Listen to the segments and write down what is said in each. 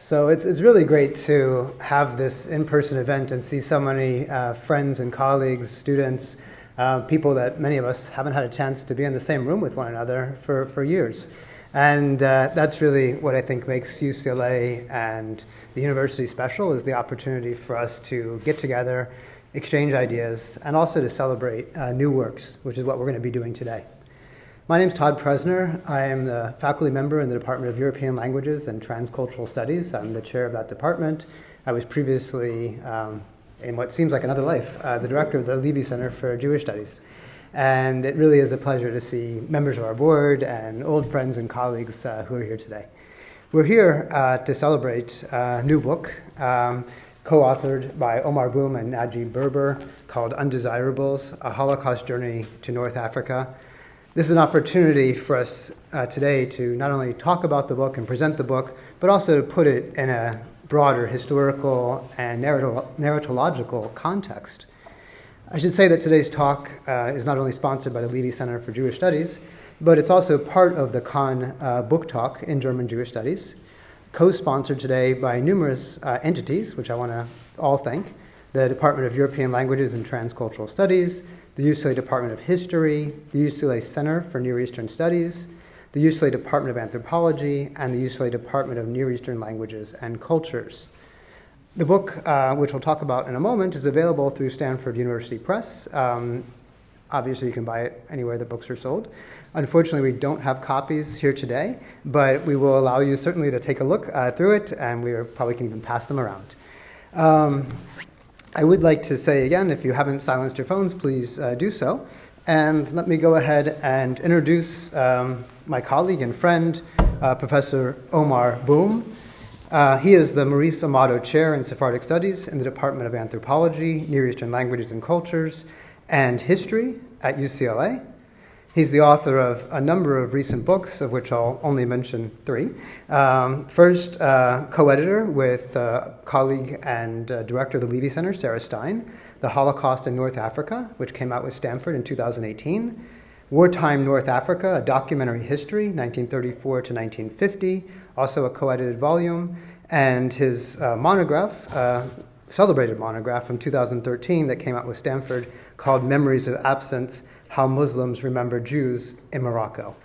So it's really great to have this in-person event and see so many friends and colleagues, students, people that many of us haven't had a chance to be in the same room with one another for years. And that's really what I think makes UCLA and the university special, is the opportunity for us to get together, exchange ideas, and also to celebrate new works, which is what we're going to be doing today. My name is Todd Presner. I am the faculty member in the Department of European Languages and Transcultural Studies. I'm the chair of that department. I was previously, in what seems like another life, the director of the Leve Center for Jewish Studies. And it really is a pleasure to see members of our board and old friends and colleagues who are here today. We're here to celebrate a new book co-authored by Aomar Boum and Nadjib Berber called Undesirables, A Holocaust Journey to North Africa. This is an opportunity for us today to not only talk about the book and present the book, but also to put it in a broader historical and narratological context. I should say that today's talk is not only sponsored by the Leve Center for Jewish Studies, but it's also part of the Kahn book talk in German Jewish Studies, co-sponsored today by numerous entities, which I want to all thank: the Department of European Languages and Transcultural Studies, the UCLA Department of History, the UCLA Center for Near Eastern Studies, the UCLA Department of Anthropology, and the UCLA Department of Near Eastern Languages and Cultures. The book, which we'll talk about in a moment, is available through Stanford University Press. Obviously, you can buy it anywhere that books are sold. Unfortunately, we don't have copies here today, but we will allow you certainly to take a look through it, and we probably can even pass them around. I would like to say again, if you haven't silenced your phones, please do so. And let me go ahead and introduce my colleague and friend, Professor Aomar Boum. He is the Maurice Amado Chair in Sephardic Studies in the Department of Anthropology, Near Eastern Languages and Cultures, and History at UCLA. He's the author of a number of recent books, of which I'll only mention three. First, co-editor with colleague and director of the Leve Center, Sarah Stein, The Holocaust in North Africa, which came out with Stanford in 2018. Wartime North Africa, A Documentary History, 1934 to 1950, also a co-edited volume. And his monograph, celebrated monograph from 2013 that came out with Stanford called Memories of Absence, How Muslims Remember Jews in Morocco.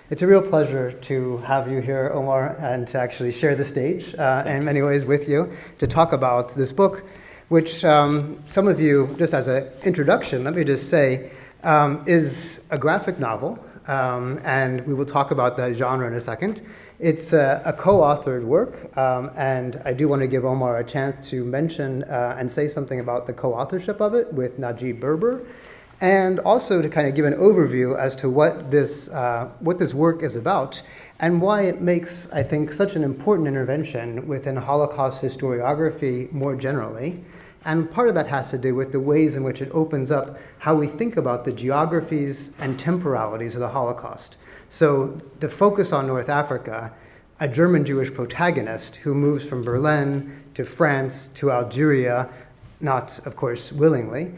It's a real pleasure to have you here, Aomar, and to actually share the stage in many ways with you to talk about this book, which some of you, just as an introduction, let me just say, is a graphic novel, and we will talk about that genre in a second. It's a co-authored work, and I do want to give Aomar a chance to mention and say something about the co-authorship of it with Nadjib Berber, and also to kind of give an overview as to what this work is about and why it makes, I think, such an important intervention within Holocaust historiography more generally. And part of that has to do with the ways in which it opens up how we think about the geographies and temporalities of the Holocaust. So the focus on North Africa, a German Jewish protagonist who moves from Berlin to France to Algeria, not, of course, willingly,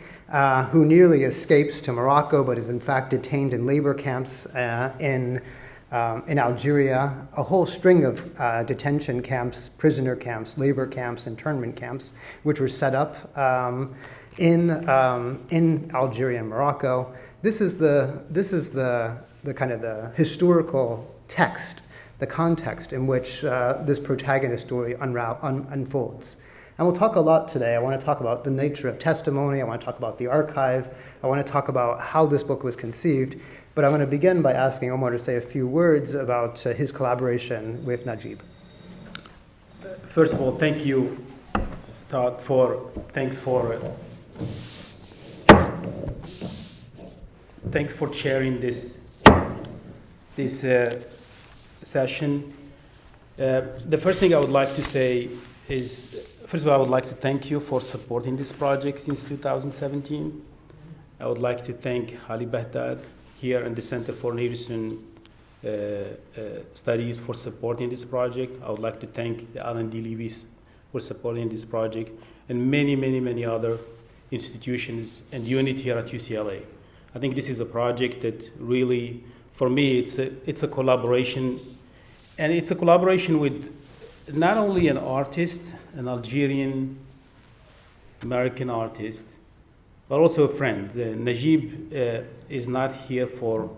who nearly escapes to Morocco but is in fact detained in labor camps in Algeria, a whole string of detention camps, prisoner camps, labor camps, internment camps, which were set up in Algeria and Morocco. This is the kind of the historical text, the context in which this protagonist story unfolds. And we'll talk a lot today. I want to talk about the nature of testimony. I want to talk about the archive. I want to talk about how this book was conceived. But I want to begin by asking Aomar to say a few words about his collaboration with Nadjib. First of all, thank you, Todd, thanks for chairing this session. The first thing I would like to say is, first of all, I would like to thank you for supporting this project since 2017. I would like to thank Ali Bahdad here in the Center for Near Eastern Studies for supporting this project. I would like to thank the R&D Levies for supporting this project, and many, many, many other institutions and unit here at UCLA. I think this is a project that really, for me, it's a collaboration, and it's a collaboration with not only an artist, an Algerian American artist, but also a friend. Nadjib is not here for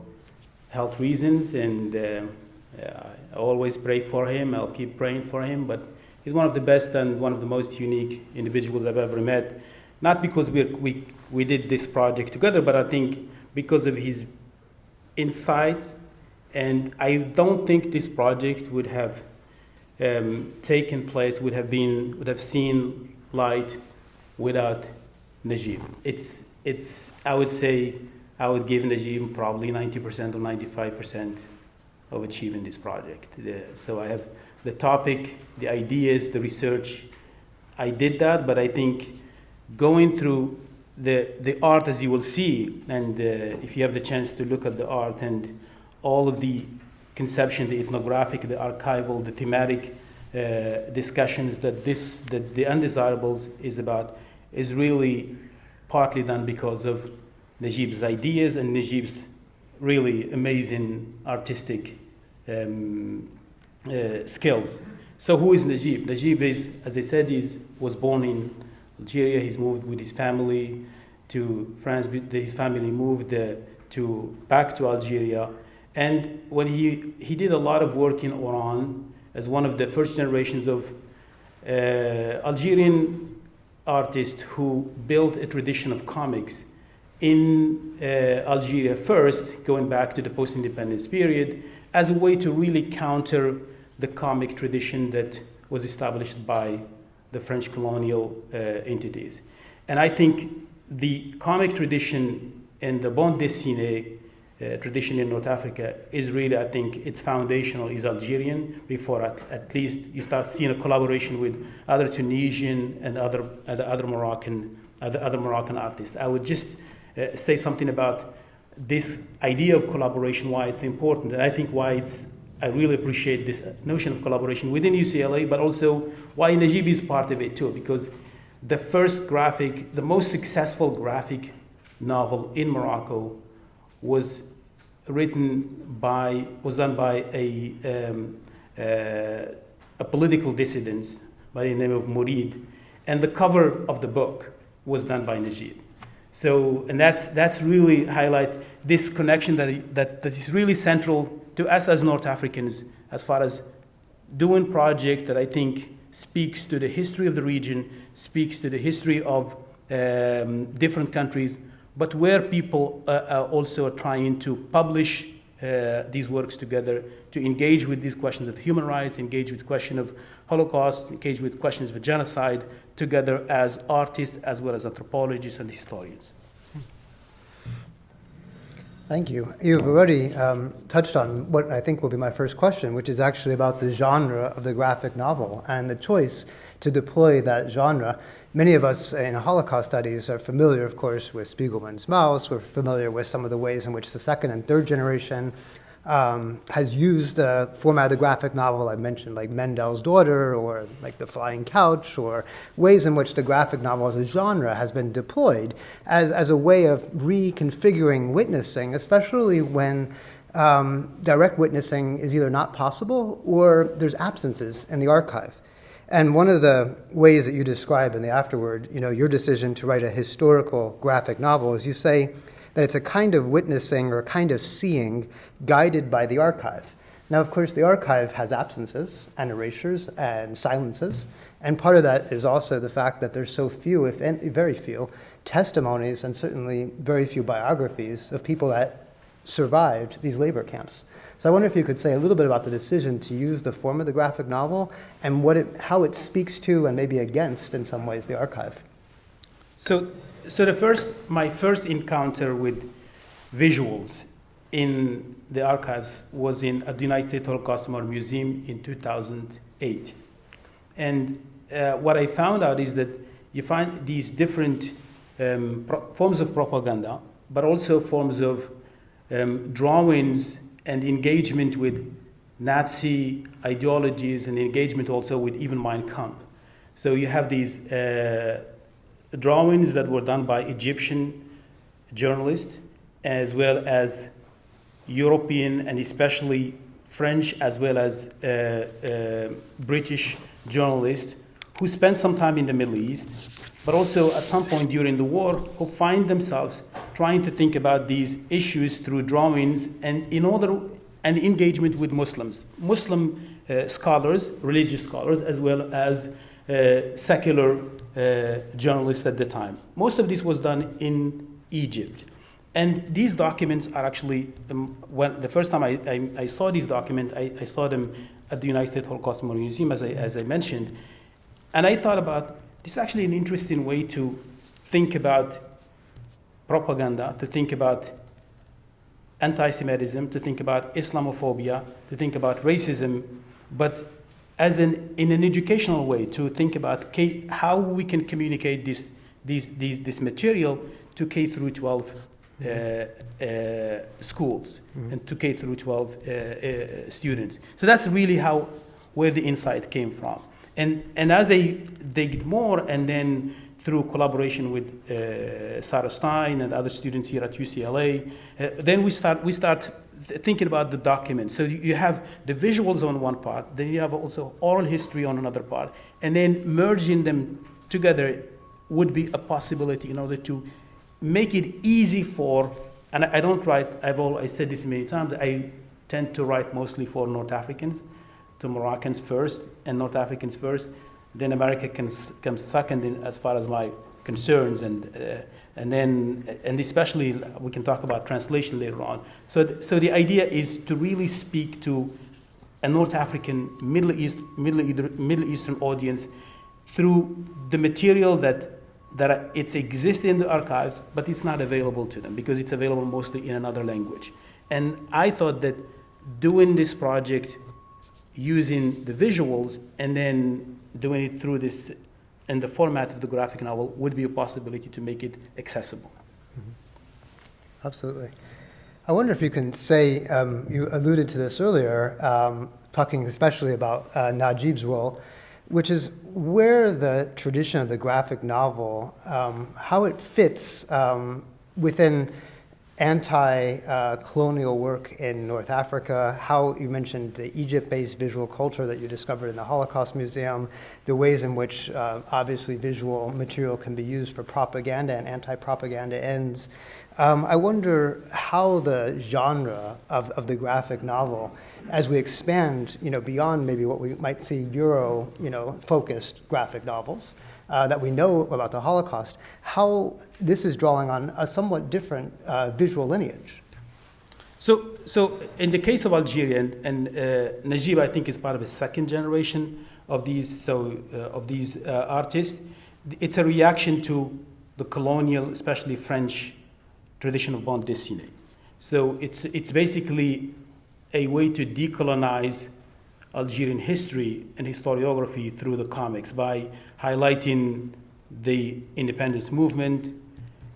health reasons, and I always pray for him. I'll keep praying for him, but he's one of the best and one of the most unique individuals I've ever met. Not because we did this project together, but I think because of his insight, and I don't think this project would have taken place, would have seen light without Nadjib. I would say I would give Nadjib probably 90% or 95% of achieving this project. So I have the topic, the ideas, the research. I did that, but I think going through the art, as you will see, and if you have the chance to look at the art and all of the conception, the ethnographic, the archival, the thematic discussions that the Undesirables is about, is really partly done because of Nadjib's ideas and Nadjib's really amazing artistic skills. So who is Nadjib? Nadjib is, as I said, was born in Algeria. He's moved with his family to France. His family moved back to Algeria. And when he did a lot of work in Oran as one of the first generations of Algerian artists who built a tradition of comics in Algeria first, going back to the post-independence period, as a way to really counter the comic tradition that was established by the French colonial entities. And I think the comic tradition and the bande dessinée tradition in North Africa is really, I think, its foundational is Algerian. Before at least you start seeing a collaboration with other Tunisian and other Moroccan artists. I would just say something about this idea of collaboration, why it's important, and I think I really appreciate this notion of collaboration within UCLA, but also why Nadjib is part of it too, because the most successful graphic novel in Morocco was done by a political dissident by the name of Mourid, and the cover of the book was done by Nadjib. So, and that's really highlight this connection that is really central to us as North Africans, as far as doing project that I think speaks to the history of the region, speaks to the history of different countries, but where people are also trying to publish these works together, to engage with these questions of human rights, engage with the question of Holocaust, engage with questions of genocide together as artists as well as anthropologists and historians. Thank you. You've already touched on what I think will be my first question, which is actually about the genre of the graphic novel and the choice to deploy that genre. Many of us in Holocaust studies are familiar, of course, with Spiegelman's Mouse. We're familiar with some of the ways in which the second and third generation has used the format of the graphic novel. I mentioned like Mendel's Daughter, or like The Flying Couch, or ways in which the graphic novel as a genre has been deployed as a way of reconfiguring witnessing, especially when direct witnessing is either not possible or there's absences in the archive. And one of the ways that you describe in the afterword, your decision to write a historical graphic novel is you say that it's a kind of witnessing or a kind of seeing guided by the archive. Now, of course, the archive has absences and erasures and silences, and part of that is also the fact that there's so few, if any, very few, testimonies and certainly very few biographies of people that survived these labor camps. So I wonder if you could say a little bit about the decision to use the form of the graphic novel and how it speaks to and maybe against, in some ways, the archive. So my first encounter with visuals in the archives was at the United States Holocaust Memorial Museum in 2008. And what I found out is that you find these different forms of propaganda, but also forms of drawings and engagement with Nazi ideologies and engagement also with even Mein Kampf. So you have these drawings that were done by Egyptian journalists as well as European and especially French as well as British journalists who spent some time in the Middle East, but also at some point during the war, who find themselves trying to think about these issues through drawings and engagement with Muslim scholars, religious scholars, as well as secular journalists at the time. Most of this was done in Egypt. And these documents are actually, when the first time I saw these documents, I saw them at the United States Holocaust Memorial Museum, as I mentioned. And I thought about, this is actually an interesting way to think about propaganda, to think about anti-Semitism, to think about Islamophobia, to think about racism, but in an educational way, to think about how we can communicate this material to K through 12 schools and to K through 12 students. So that's really where the insight came from. And as I digged more, and then through collaboration with Sarah Stein and other students here at UCLA, then we start thinking about the documents. So you have the visuals on one part, then you have also oral history on another part, and then merging them together would be a possibility in order to make it easy for, and I don't write, I said this many times, I tend to write mostly for North Africans, to Moroccans first, and North Africans first, then America comes second as far as my concerns, and especially we can talk about translation later on. So the idea is to really speak to a North African, Middle Eastern audience through the material that it exists in the archives, but it's not available to them because it's available mostly in another language. And I thought that doing this project using the visuals and then doing it through this in the format of the graphic novel would be a possibility to make it accessible. Mm-hmm. Absolutely. I wonder if you can say, you alluded to this earlier, talking especially about Nadjib's role, which is where the tradition of the graphic novel, how it fits within anti-colonial work in North Africa, how you mentioned the Egypt-based visual culture that you discovered in the Holocaust Museum, the ways in which obviously visual material can be used for propaganda and anti-propaganda ends. I wonder how the genre of the graphic novel, as we expand, beyond maybe what we might see Euro, focused graphic novels that we know about the Holocaust, how this is drawing on a somewhat different visual lineage. So in the case of Algeria, and Nadjib, I think, is part of a second generation of these artists. It's a reaction to the colonial, especially French, tradition of bande dessinée. So it's basically a way to decolonize Algerian history and historiography through the comics by highlighting the independence movement.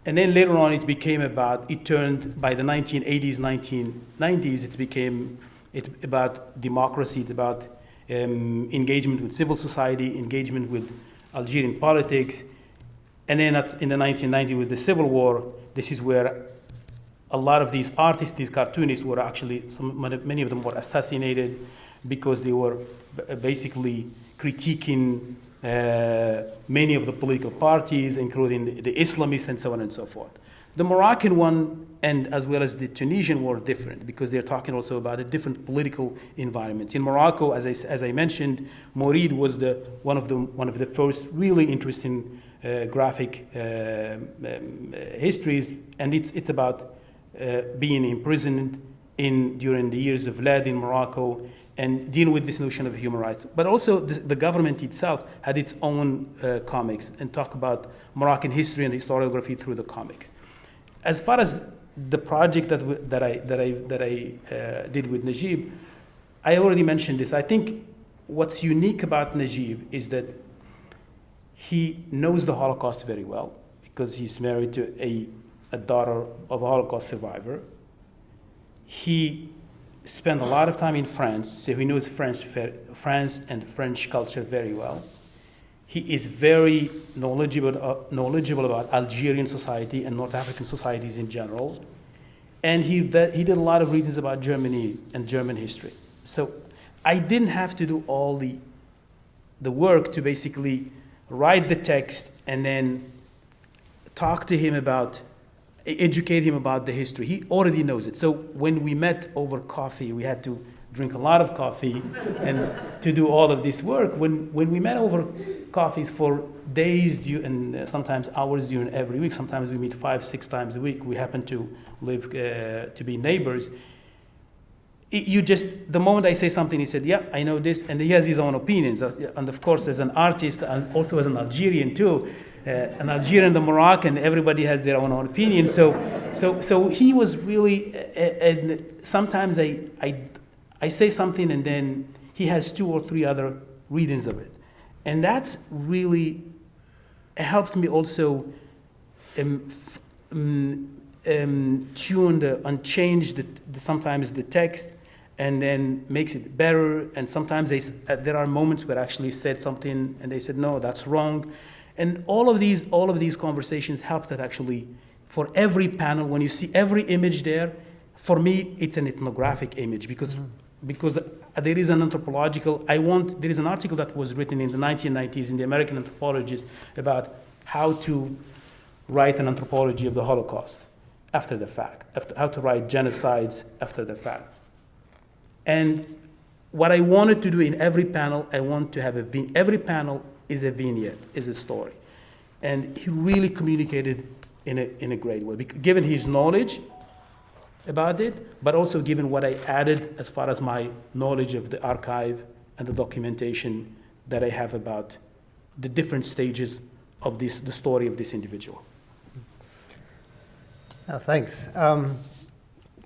And then later on it turned by the 1980s, 1990s, it became about democracy, it's about engagement with civil society, engagement with Algerian politics. And then in the 1990s with the Civil War, this is where a lot of these artists, these cartoonists were actually, many of them were assassinated because they were basically critiquing many of the political parties, including the Islamists and so on and so forth. The Moroccan one, and as well as the Tunisian, were different because they're talking also about a different political environment. In Morocco, as I mentioned, Mourid was one of the first really interesting graphic histories, and it's about being imprisoned during the years of Leve in Morocco, and dealing with this notion of human rights. But also the government itself had its own comics and talk about Moroccan history and historiography through the comics. As far as the project that I did with Nadjib, I already mentioned this. I think what's unique about Nadjib is that he knows the Holocaust very well because he's married to a daughter of a Holocaust survivor. He spent a lot of time in France, so he knows France and French culture very well. He is very knowledgeable about Algerian society and North African societies in general. And he did a lot of readings about Germany and German history. So I didn't have to do all the work to basically write the text and then talk to him about, educate him about the history. He already knows it. So when we met over coffee, we had to drink a lot of coffee and to do all of this work. When we met over coffees for days and sometimes hours during every week, sometimes we meet 5-6 times a week. We happen to live, to be neighbors. The moment I say something, he said, yeah, I know this, and he has his own opinions. And of course, as an artist, and also as an Algerian too, an Algerian and a Moroccan, everybody has their own opinion. So he was really, and sometimes I say something and then he has 2 or 3 other readings of it. And that's really helped me also tune and change sometimes the text, and then makes it better. And sometimes there are moments where I actually said something and they said, no, that's wrong. And all of these conversations help that actually for every panel, when you see every image there, for me, it's an ethnographic image because there is an anthropological, there is an article that was written in the 1990s in the American Anthropologist about how to write an anthropology of the Holocaust after the fact, how to write genocides after the fact. And what I wanted to do in every panel, I want to have every panel is a vignette, is a story. And he really communicated in a great way, given his knowledge about it, but also given what I added as far as my knowledge of the archive and the documentation that I have about the different stages of the story of this individual. Oh, thanks.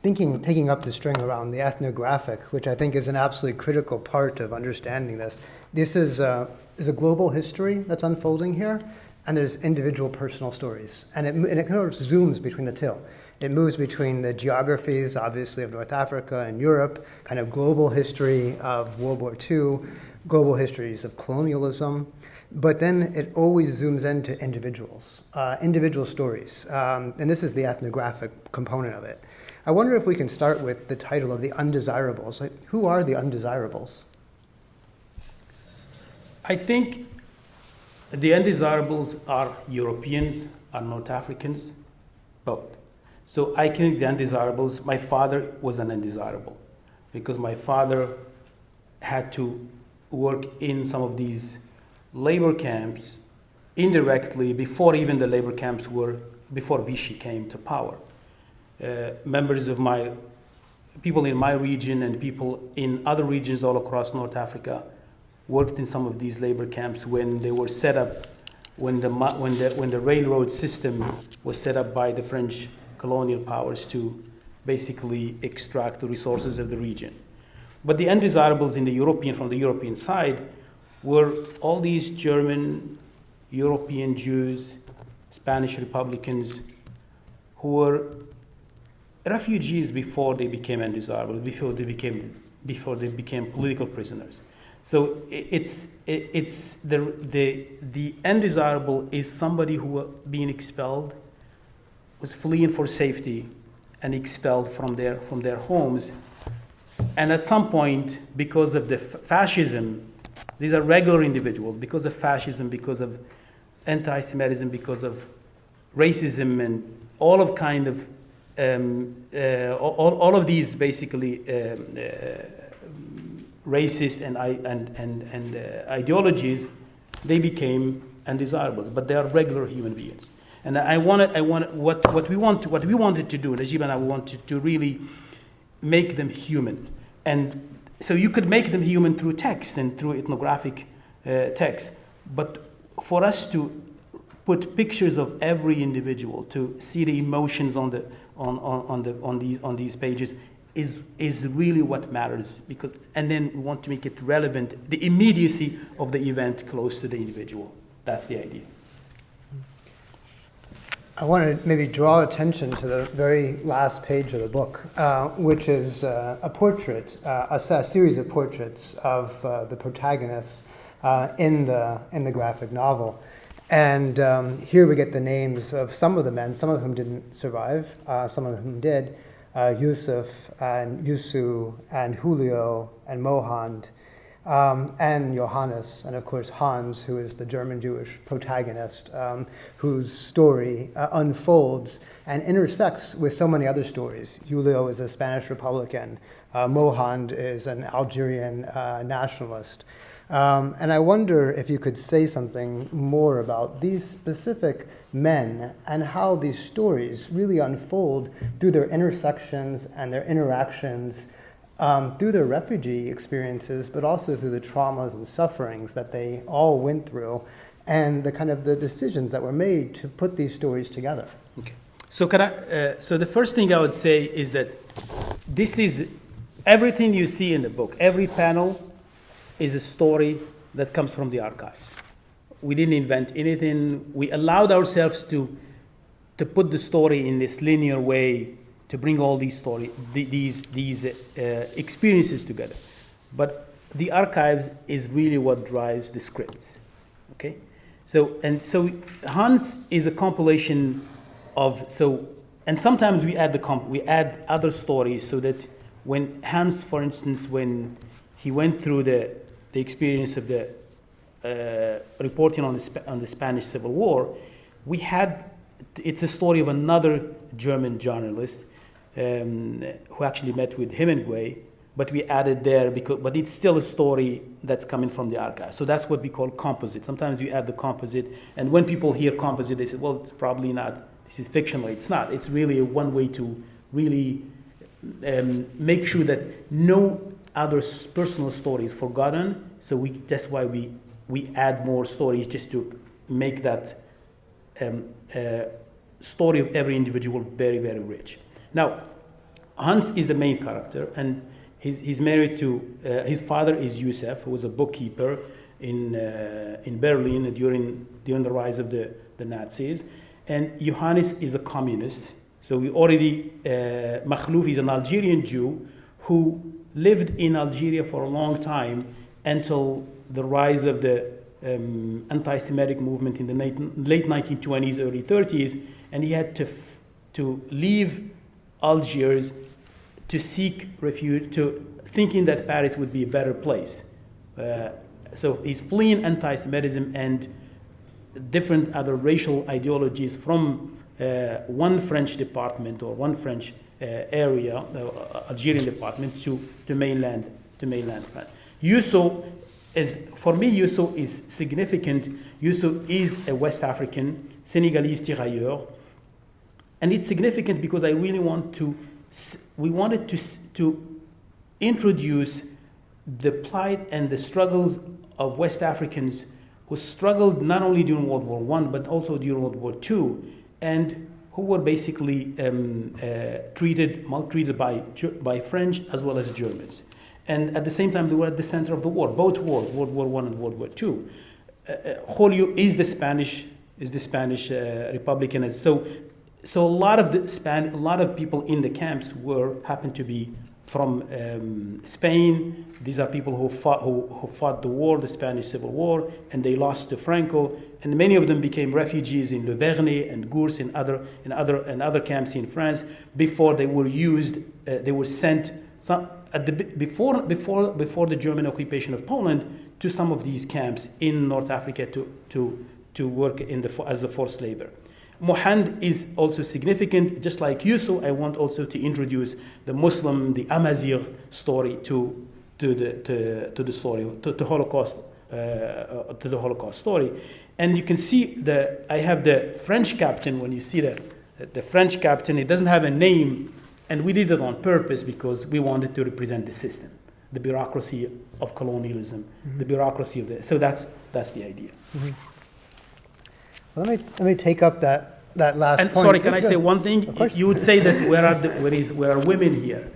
Taking up the string around the ethnographic, which I think is an absolutely critical part of understanding this. This is a global history that's unfolding here, and there's individual personal stories. And it kind of zooms between the two. It moves between the geographies, obviously, of North Africa and Europe, kind of global history of World War II, global histories of colonialism, but then it always zooms into individuals, individual stories. And this is the ethnographic component of it. I wonder if we can start with the title of the Undesirables. Like, who are the Undesirables? I think the Undesirables are Europeans, are North Africans, both. So I think the Undesirables, my father was an undesirable because my father had to work in some of these labor camps indirectly before even the labor camps before Vichy came to power. Members of people in my region and people in other regions all across North Africa worked in some of these labor camps when they were set up, when the railroad system was set up by the French colonial powers to basically extract the resources of the region. But the undesirables from the European side were all these German, European Jews, Spanish Republicans who were refugees before they became undesirables, before they became political prisoners. So it's the undesirable is somebody who being expelled, was fleeing for safety, and expelled from their homes, and at some point, because of the fascism, these are regular individuals. Because of fascism, because of antisemitism, because of racism, and all of kind of all of these basically racist and ideologies, they became undesirables. But they are regular human beings. And what we wanted to do, Nadjib and I wanted to really make them human. And so you could make them human through text and through ethnographic text. But for us to put pictures of every individual, to see the emotions on these pages is really what matters, and then we want to make it relevant, the immediacy of the event close to the individual. That's the idea. I want to maybe draw attention to the very last page of the book, which is a portrait, a series of portraits of the protagonists in the graphic novel. And here we get the names of some of the men, some of whom didn't survive, some of whom did. Yusuf and Yusu and Julio and Mohand, and Johannes, and of course Hans, who is the German Jewish protagonist, whose story unfolds and intersects with so many other stories. Julio is a Spanish Republican. Mohand is an Algerian nationalist. And I wonder if you could say something more about these specific men and how these stories really unfold through their intersections and their interactions, through their refugee experiences, but also through the traumas and sufferings that they all went through, and the kind of the decisions that were made to put these stories together. Okay. So so the first thing I would say is that this is everything you see in the book. Every panel is a story that comes from the archives. We didn't invent anything. We allowed ourselves to put the story in this linear way, to bring all these experiences together. But the archives is really what drives the script. Okay, so Hans is a compilation of and sometimes we add we add other stories, so that when Hans, for instance, when he went through the experience of the reporting on the Spanish Civil War, it's a story of another German journalist who actually met with Hemingway, but we added there but it's still a story that's coming from the archive. So that's what we call composite. Sometimes you add the composite, and when people hear composite, they say, well, it's probably not, this is fictional. It's not. It's really one way to really make sure that no other personal story is forgotten. So that's why we add more stories, just to make that story of every individual very, very rich. Now, Hans is the main character, and he's married to, his father is Yusuf, who was a bookkeeper in Berlin during the rise of the Nazis, and Johannes is a communist. So we already, Makhlouf is an Algerian Jew who lived in Algeria for a long time until the rise of the anti-Semitic movement in the late 1920s, early 30s, and he had to leave Algiers to seek refuge, thinking that Paris would be a better place. So he's fleeing anti-Semitism and different other racial ideologies from one French department or one French area, Algerian department, to mainland France. Yuso is significant. Yuso is a West African, Senegalese tirailleur, and it's significant because we wanted to introduce the plight and the struggles of West Africans who struggled not only during World War I, but also during World War II, and who were basically maltreated by French as well as Germans. And at the same time, they were at the center of the war, both wars, World War I and World War II. Julio is the Spanish Republican, and so a lot of people in the camps happened to be from Spain. These are people who fought the war, the Spanish Civil War, and they lost to Franco. And many of them became refugees in Leve and Gurs and other camps in France before they were used. They were sent before the German occupation of Poland to some of these camps in North Africa to work as a forced labor. Mohand is also significant. Just like Yusuf, I want also to introduce the Muslim, the Amazigh story to the story, to the Holocaust story. And you can see I have the French captain. When you see the French captain, it doesn't have a name, and we did it on purpose because we wanted to represent the system, the bureaucracy of colonialism, the bureaucracy of so that's the idea. Mm-hmm. Well, let me take up that last and point. Sorry, can I say one thing? Of course. You would say that where are women here?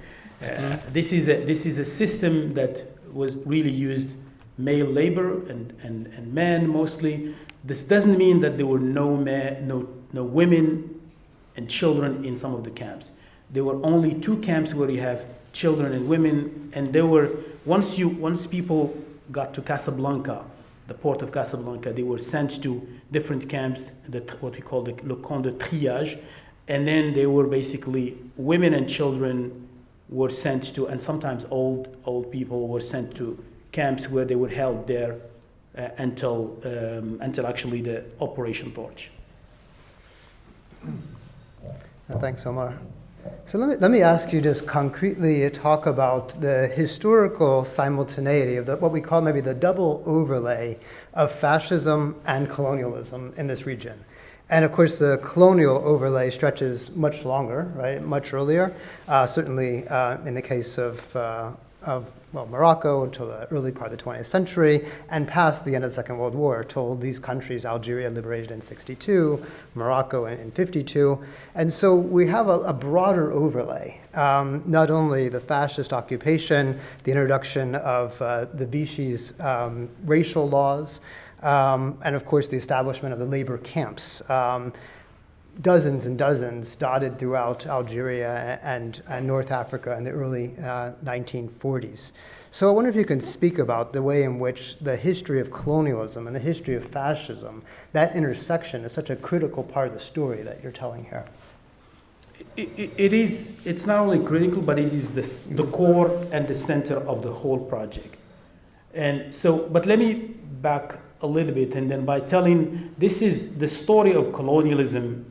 This is a system that was really used male labor and men mostly. This doesn't mean that there were no women and children in some of the camps. There were only 2 camps where you have children and women, and there were once people got to Casablanca, the port of Casablanca, they were sent to different camps, what we call le camp de triage, And then they were basically, women and children were sent to, and sometimes old people were sent to camps where they were held there until actually the Operation Torch. Thanks, Omar. So let me ask you just concretely to talk about the historical simultaneity of what we call maybe the double overlay of fascism and colonialism in this region. And of course, the colonial overlay stretches much longer, right? Much earlier. Certainly, in the case of Morocco until the early part of the 20th century, and past the end of the Second World War, till these countries, Algeria liberated in 62, Morocco in 52. And so we have a broader overlay. Not only the fascist occupation, the introduction of the Vichy's racial laws, and of course the establishment of the labor camps. Dozens and dozens dotted throughout Algeria and North Africa in the early 1940s. So I wonder if you can speak about the way in which the history of colonialism and the history of fascism, that intersection is such a critical part of the story that you're telling here. It's not only critical, but it is the core and the center of the whole project. And so, but let me back a little bit, and then by telling, this is the story of colonialism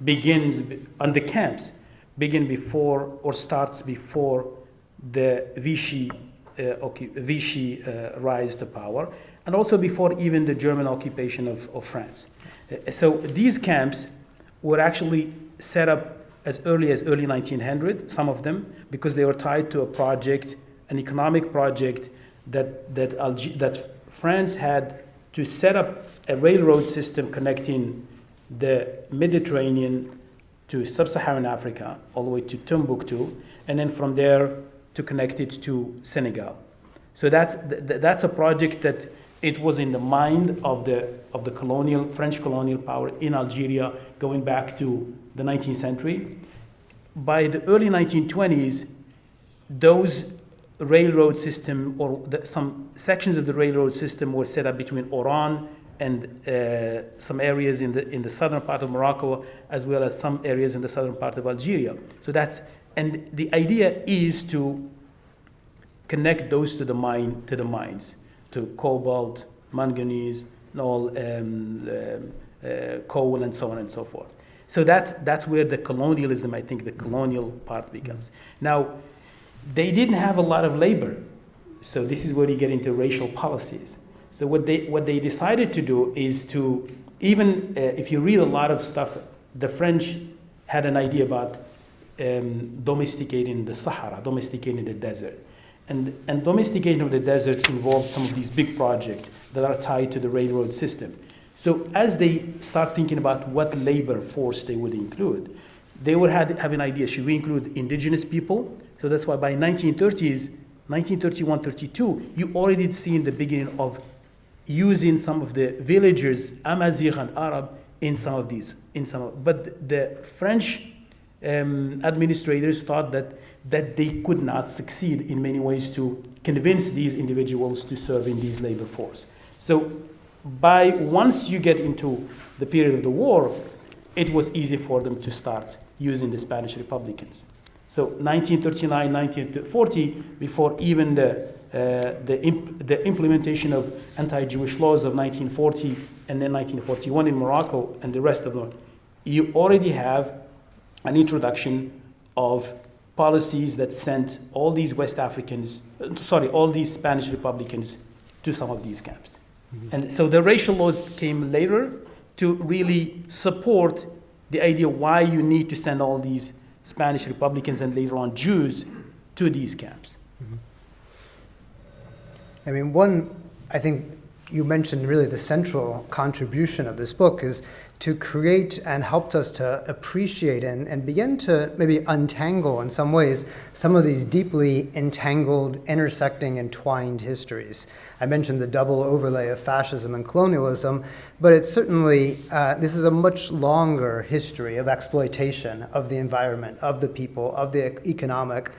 begins, and the camps begin before or starts before the Vichy rise to power, and also before even the German occupation of France. So these camps were actually set up as early 1900, some of them, because they were tied to a project, an economic project that France had to set up a railroad system connecting the Mediterranean to sub-Saharan Africa, all the way to Timbuktu, and then from there to connect it to Senegal. So that's a project that it was in the mind of the French colonial power in Algeria, going back to the 19th century. By the early 1920s, those railroad system, or some sections of the railroad system, were set up between Oran and some areas in the southern part of Morocco, as well as some areas in the southern part of Algeria. So and the idea is to connect those to the mines, to cobalt, manganese, coal, and so on and so forth. So that's where the colonialism, I think, the colonial part becomes. Now, they didn't have a lot of labor, so this is where you get into racial policies. So what they decided to do is to, even if you read a lot of stuff, the French had an idea about domesticating the Sahara, domesticating the desert. And domestication of the desert involved some of these big projects that are tied to the railroad system. So as they start thinking about what labor force they would include, they would have an idea, should we include indigenous people? So that's why by 1930s, 1931, 32, you already see in the beginning of using some of the villagers, Amazigh and Arab, in some of these. But the French administrators thought that they could not succeed in many ways to convince these individuals to serve in these labor force. So once you get into the period of the war, it was easy for them to start using the Spanish Republicans. So 1939, 1940, before even the implementation of anti-Jewish laws of 1940 and then 1941 in Morocco and the rest of them, you already have an introduction of policies that sent all these all these Spanish Republicans to some of these camps. Mm-hmm. And so the racial laws came later to really support the idea why you need to send all these Spanish Republicans and later on Jews to these camps. Mm-hmm. I mean, I think you mentioned really the central contribution of this book is to create and helped us to appreciate and begin to maybe untangle in some ways some of these deeply entangled, intersecting, entwined histories. I mentioned the double overlay of fascism and colonialism, but it's certainly, this is a much longer history of exploitation of the environment, of the people, of the economic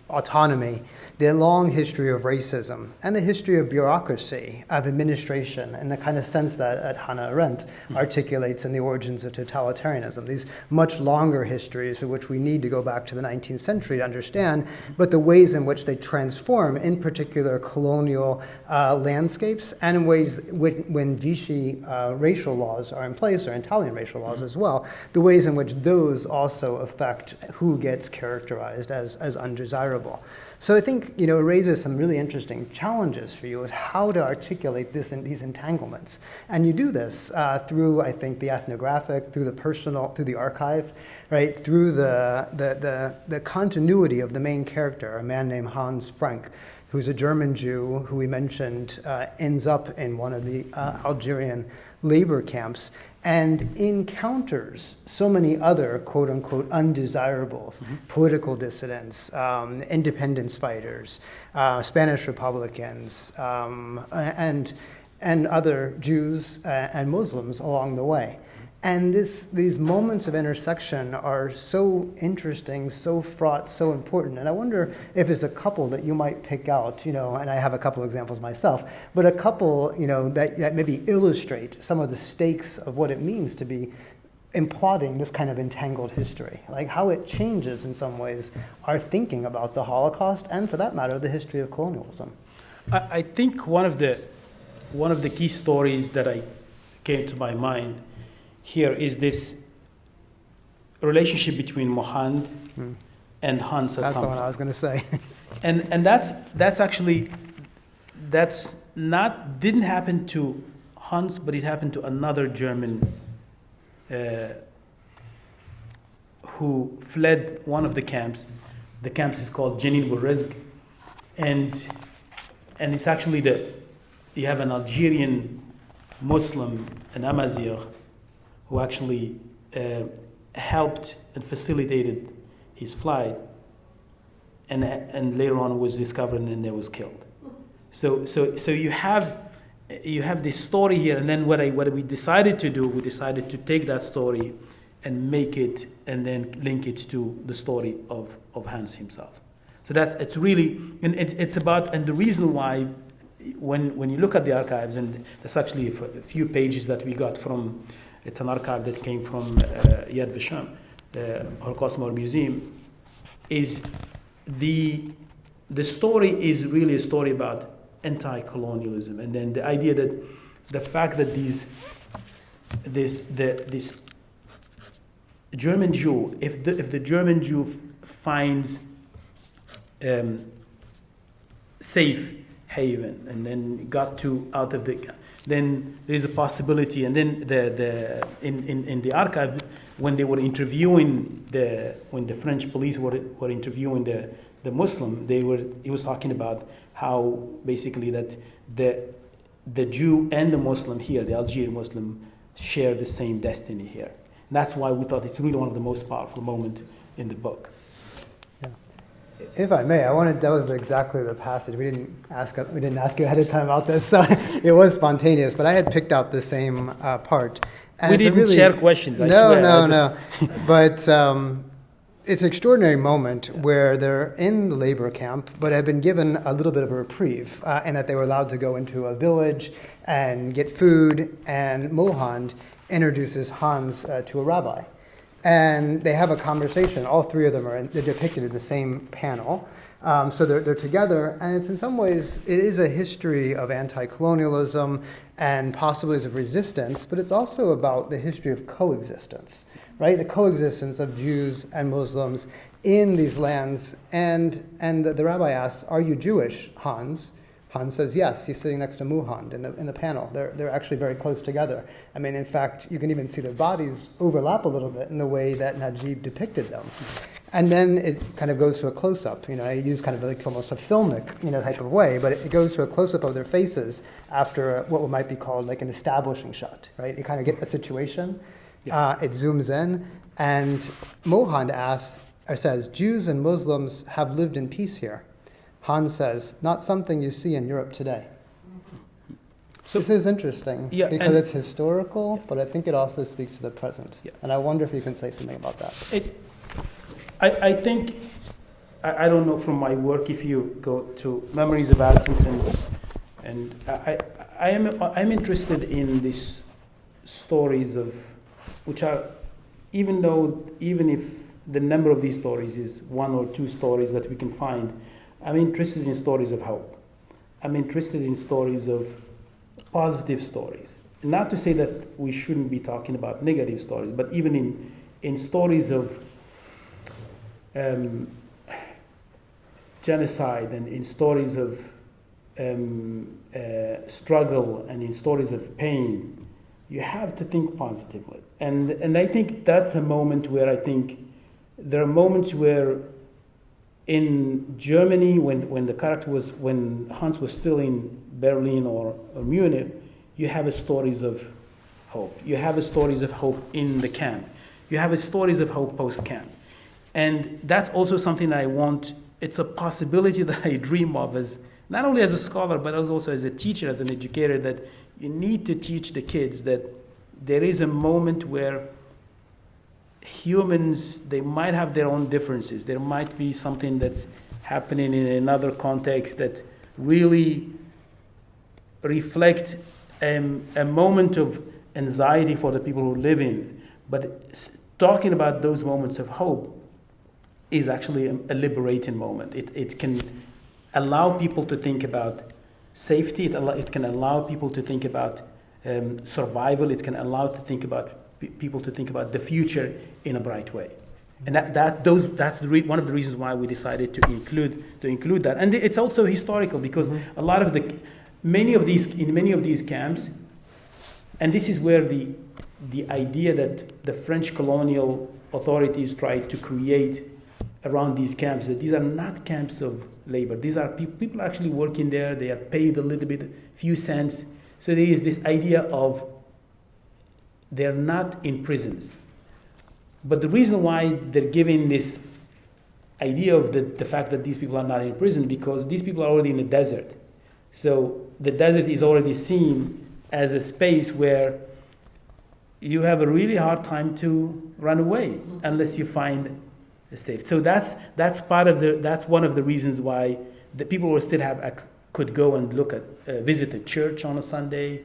autonomy the long history of racism and the history of bureaucracy, of administration, in the kind of sense that Hannah Arendt articulates in The Origins of Totalitarianism, these much longer histories of which we need to go back to the 19th century to understand, but the ways in which they transform, in particular, colonial landscapes, and in ways when Vichy racial laws are in place, or Italian racial laws as well, the ways in which those also affect who gets characterized as undesirable. So I think, it raises some really interesting challenges for you of how to articulate these entanglements. And you do this through, I think, the ethnographic, through the personal, through the archive, right? Through the continuity of the main character, a man named Hans Frank, who's a German Jew who we mentioned ends up in one of the Algerian labor camps and encounters so many other quote-unquote undesirables, political dissidents, independence fighters, Spanish Republicans, and other Jews and Muslims along the way. And these moments of intersection are so interesting, so fraught, so important. And I wonder if there's a couple that you might pick out, and I have a couple examples myself, but a couple, that maybe illustrate some of the stakes of what it means to be plotting this kind of entangled history, like how it changes in some ways our thinking about the Holocaust and, for that matter, the history of colonialism. I think one of the key stories that came to my mind here is this relationship between Mohand and Hans. That's the one I was going to say. and that's actually didn't happen to Hans, but it happened to another German who fled one of the camps. The camp is called Jenin Bourrezg, and it's actually you have an Algerian Muslim, an Amazigh, who actually helped and facilitated his flight, and later on was discovered and then was killed. So you have this story here, and then what we decided to do, we decided to take that story and make it, and then link it to the story of Hans himself. So it's really, and it's about, and the reason why, when you look at the archives, and there's actually a few pages that we got from. It's an archive that came from Yad Vashem, the Holocaust Memorial Museum. Is the story is really a story about anti-colonialism, and then the idea that the fact that this German Jew, if the German Jew finds safe haven and then got out of the, then there is a possibility. And then in the archive, when they were interviewing when the French police were interviewing the Muslim, he was talking about how basically that the Jew and the Muslim here, the Algerian Muslim, share the same destiny here. And that's why we thought it's really one of the most powerful moments in the book. If I may, that was exactly the passage. We didn't ask you ahead of time about this, so it was spontaneous, but I had picked out the same part. And we didn't share questions, I swear. No. But it's an extraordinary moment where they're in the labor camp, but have been given a little bit of a reprieve, and that they were allowed to go into a village and get food, and Mohand introduces Hans to a rabbi. And they have a conversation. All three of them they're depicted in the same panel. So they're together, and it's in some ways, it is a history of anti-colonialism and possibilities of resistance, but it's also about the history of coexistence, right? The coexistence of Jews and Muslims in these lands. And the rabbi asks, "Are you Jewish, Hans?" Hans says yes. He's sitting next to Mohand in the panel. They're actually very close together. I mean, in fact, you can even see their bodies overlap a little bit in the way that Nadjib depicted them. And then it kind of goes to a close-up. I use kind of like almost a filmic, type of way, but it goes to a close-up of their faces after what might be called like an establishing shot, right? You kind of get a situation. Yeah. It zooms in, and Mohand says, "Jews and Muslims have lived in peace here." Hans says, "Not something you see in Europe today." So this is interesting because it's historical, but I think it also speaks to the present. Yeah. And I wonder if you can say something about that. I think I don't know from my work if you go to Memories of Absence, and I'm interested in these stories of, which are, even if the number of these stories is one or two stories that we can find, I'm interested in stories of hope. I'm interested in stories of positive stories. Not to say that we shouldn't be talking about negative stories, but even in stories of genocide, and in stories of struggle, and in stories of pain, you have to think positively. And I think that's a moment where I think there are moments where in Germany, when Hans was still in Berlin or Munich, you have stories of hope. You have stories of hope in the camp. You have stories of hope post-camp. And that's also something I want. It's a possibility that I dream of, as not only as a scholar, but also as a teacher, as an educator, that you need to teach the kids that there is a moment where humans, they might have their own differences. There might be something that's happening in another context that really reflect a moment of anxiety for the people who live in. But talking about those moments of hope is actually a liberating moment. It can allow people to think about safety. It can allow people to think about survival. It can allow people to think about the future in a bright way. And that's one of the reasons why we decided to include that. And it's also historical, because a lot of many of these camps, and this is where the idea that the French colonial authorities tried to create around these camps, that these are not camps of labor. These are people actually working there. They are paid a little bit, few cents. So there is this idea of they're not in prisons. But the reason why they're giving this idea of the fact that these people are not in prison, because these people are already in the desert. So the desert is already seen as a space where you have a really hard time to run away unless you find a safe. So that's one of the reasons why the people will still could go and visit a church on a Sunday.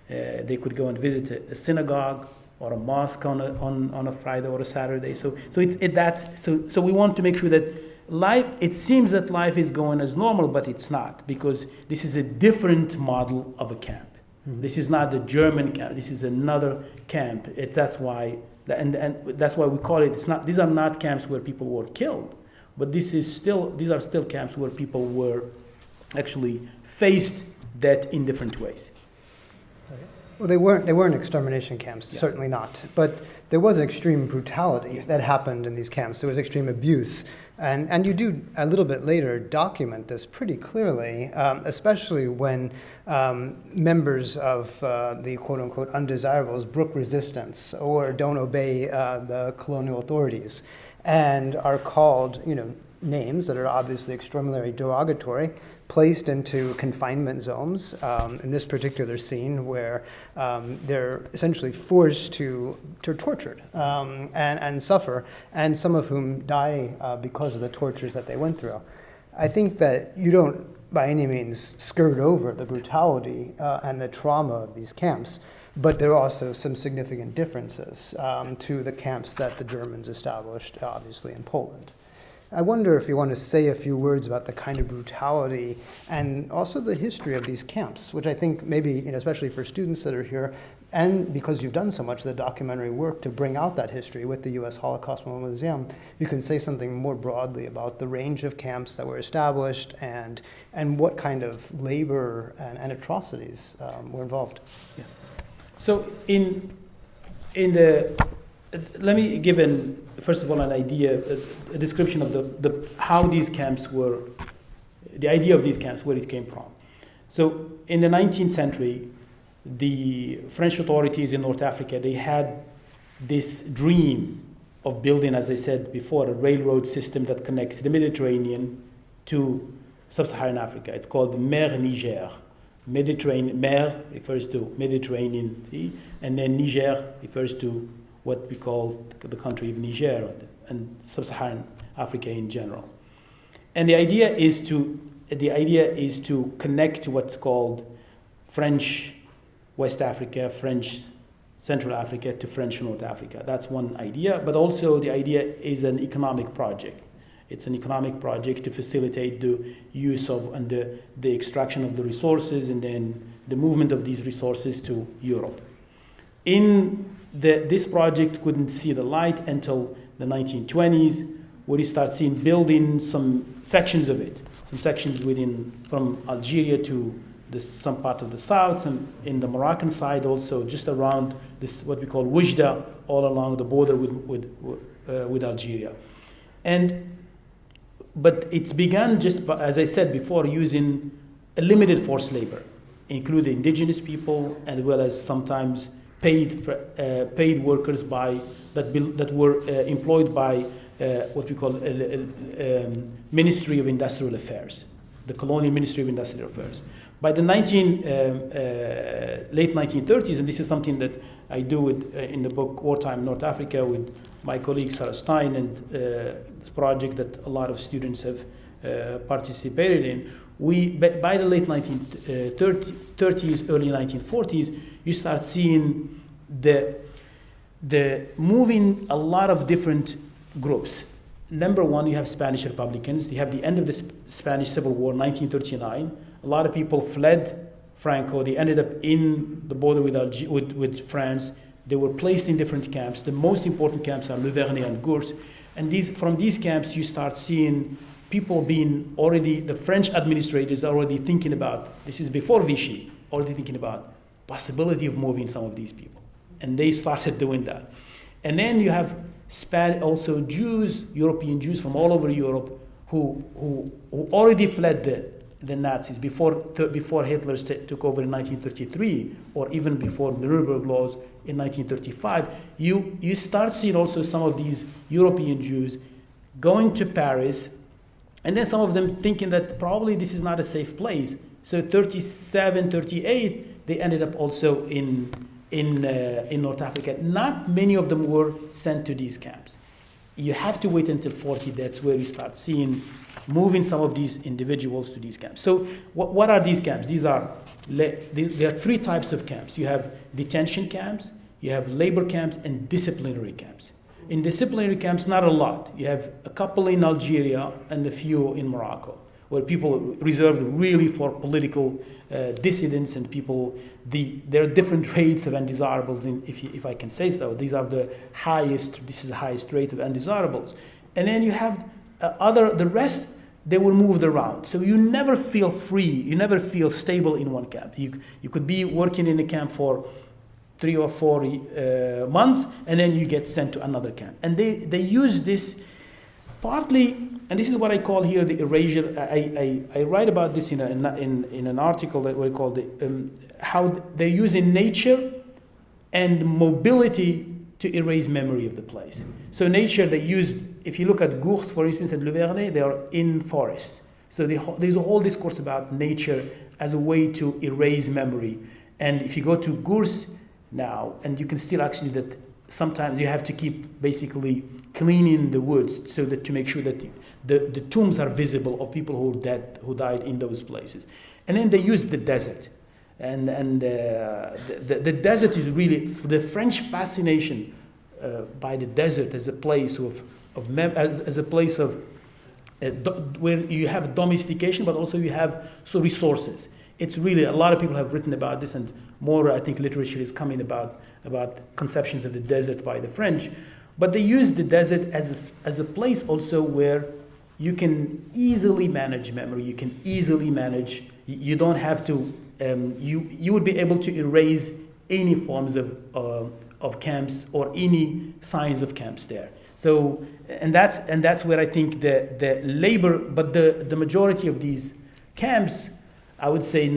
They could go and visit a synagogue or a mosque on a Friday or a Saturday. So we want to make sure that life. It seems that life is going as normal, but it's not, because this is a different model of a camp. Mm-hmm. This is not the German camp. This is another camp. That's why we call it. It's not. These are not camps where people were killed, but these are still camps where people were actually faced death in different ways. Well, they weren't extermination camps, yeah. Certainly not. But there was extreme brutality that happened in these camps. There was extreme abuse. And you do, a little bit later, document this pretty clearly, especially when members of the quote-unquote undesirables brook resistance or don't obey the colonial authorities and are called, names that are obviously extraordinarily derogatory, placed into confinement zones, in this particular scene where they're essentially forced to tortured and suffer, and some of whom die because of the tortures that they went through. I think that you don't by any means skirt over the brutality and the trauma of these camps, but there are also some significant differences to the camps that the Germans established, obviously, in Poland. I wonder if you want to say a few words about the kind of brutality and also the history of these camps, which I think maybe, especially for students that are here, and because you've done so much of the documentary work to bring out that history with the U.S. Holocaust Memorial Museum, you can say something more broadly about the range of camps that were established and what kind of labor and atrocities were involved. Yeah. So let me give first of all an idea, a description of how these camps were, the idea of these camps, where it came from. So in the 19th century, the French authorities in North Africa, they had this dream of building, as I said before, a railroad system that connects the Mediterranean to sub-Saharan Africa. It's called the Mer Niger. Mediterranean, Mer refers to Mediterranean Sea, and then Niger refers to what we call the country of Niger and sub-Saharan Africa in general. And the idea is to connect to what's called French West Africa, French Central Africa to French North Africa. That's one idea, but also the idea is an economic project. It's an economic project to facilitate the use of and the extraction of the resources and then the movement of these resources to Europe. This project couldn't see the light until the 1920s, where you start seeing building some sections of it, some sections from Algeria to some part of the south, and in the Moroccan side also, just around this what we call Oujda, all along the border with Algeria. But it's begun just, as I said before, using a limited forced labor, including indigenous people, as well as sometimes paid workers that were employed by what we call Ministry of Industrial Affairs, the Colonial Ministry of Industrial Affairs. By the late 1930s, and this is something that I do in the book Wartime North Africa with my colleague Sarah Stein, and this project that a lot of students have participated in, by the late 1930s, early 1940s, you start seeing the moving a lot of different groups. Number one, you have Spanish Republicans. You have the end of the Spanish Civil War, 1939. A lot of people fled Franco. They ended up in the border with France. They were placed in different camps. The most important camps are Leve and Gurs. And from these camps, you start seeing people being already, the French administrators are already thinking about, this is before Vichy, already thinking about possibility of moving some of these people. And they started doing that. And then you have also Jews, European Jews from all over Europe who already fled the Nazis before Hitler took over in 1933, or even before the Nuremberg laws in 1935. You start seeing also some of these European Jews going to Paris, and then some of them thinking that probably this is not a safe place. So 37, 38, they ended up also in North Africa. Not many of them were sent to these camps. You have to wait until 40, that's where you start seeing moving some of these individuals to these camps. So what are these camps? There are three types of camps. You have detention camps, you have labor camps, and disciplinary camps. In disciplinary camps, not a lot. You have a couple in Algeria and a few in Morocco, where people reserved really for political dissidents and people. There are different rates of undesirables, if I can say so. These are this is the highest rate of undesirables. And then you have the rest, they were moved around. So you never feel free, you never feel stable in one camp. You could be working in a camp for 3 or 4 months, and then you get sent to another camp. And they use this partly, and this is what I call here the erasure. I write about this in an article that we call how they're using nature and mobility to erase memory of the place. So nature, they used, if you look at Gurs, for instance, and Le Vernet, they are in forest. So there's a whole discourse about nature as a way to erase memory. And if you go to Gurs now, and you can still actually that sometimes you have to keep basically cleaning the woods so that to make sure that the tombs are visible of people who died in those places. And then they use the desert. And the desert is really the French fascination by the desert as a place as a place of where you have domestication, but also you have resources. It's really, a lot of people have written about this, and more, I think, literature is coming about conceptions of the desert by the French. But they use the desert as a place also where you can easily manage memory. You can easily manage. You don't have to. You would be able to erase any forms of camps or any signs of camps there. So and that's where I think the labor, but the majority of these camps, I would say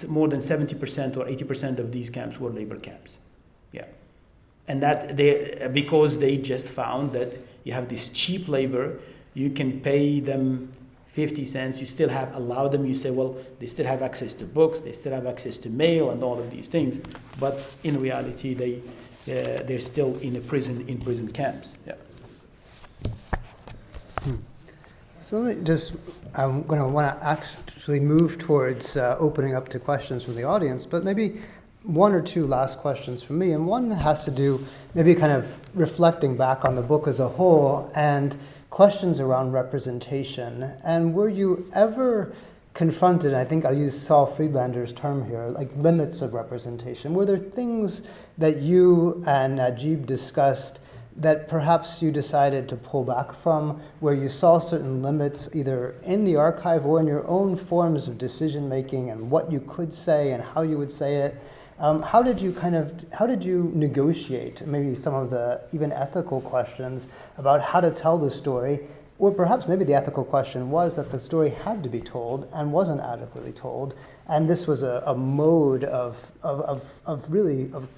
more than 70% or 80% of these camps were labor camps. Yeah. And that because they just found that you have this cheap labor, you can pay them 50 cents, you still allow them, you say, well, they still have access to books, they still have access to mail and all of these things, but in reality, they're still in prison camps. Yeah. So let me just, I'm going to want to actually move towards opening up to questions from the audience, but maybe one or two last questions from me. And one has to do maybe kind of reflecting back on the book as a whole and questions around representation. And were you ever confronted, and I think I'll use Saul Friedlander's term here, like limits of representation? Were there things that you and Nadjib discussed that perhaps you decided to pull back from, where you saw certain limits either in the archive or in your own forms of decision making and what you could say and how you would say it? How did you negotiate maybe some of the even ethical questions about how to tell the story? Or perhaps maybe the ethical question was that the story had to be told and wasn't adequately told, and this was a mode of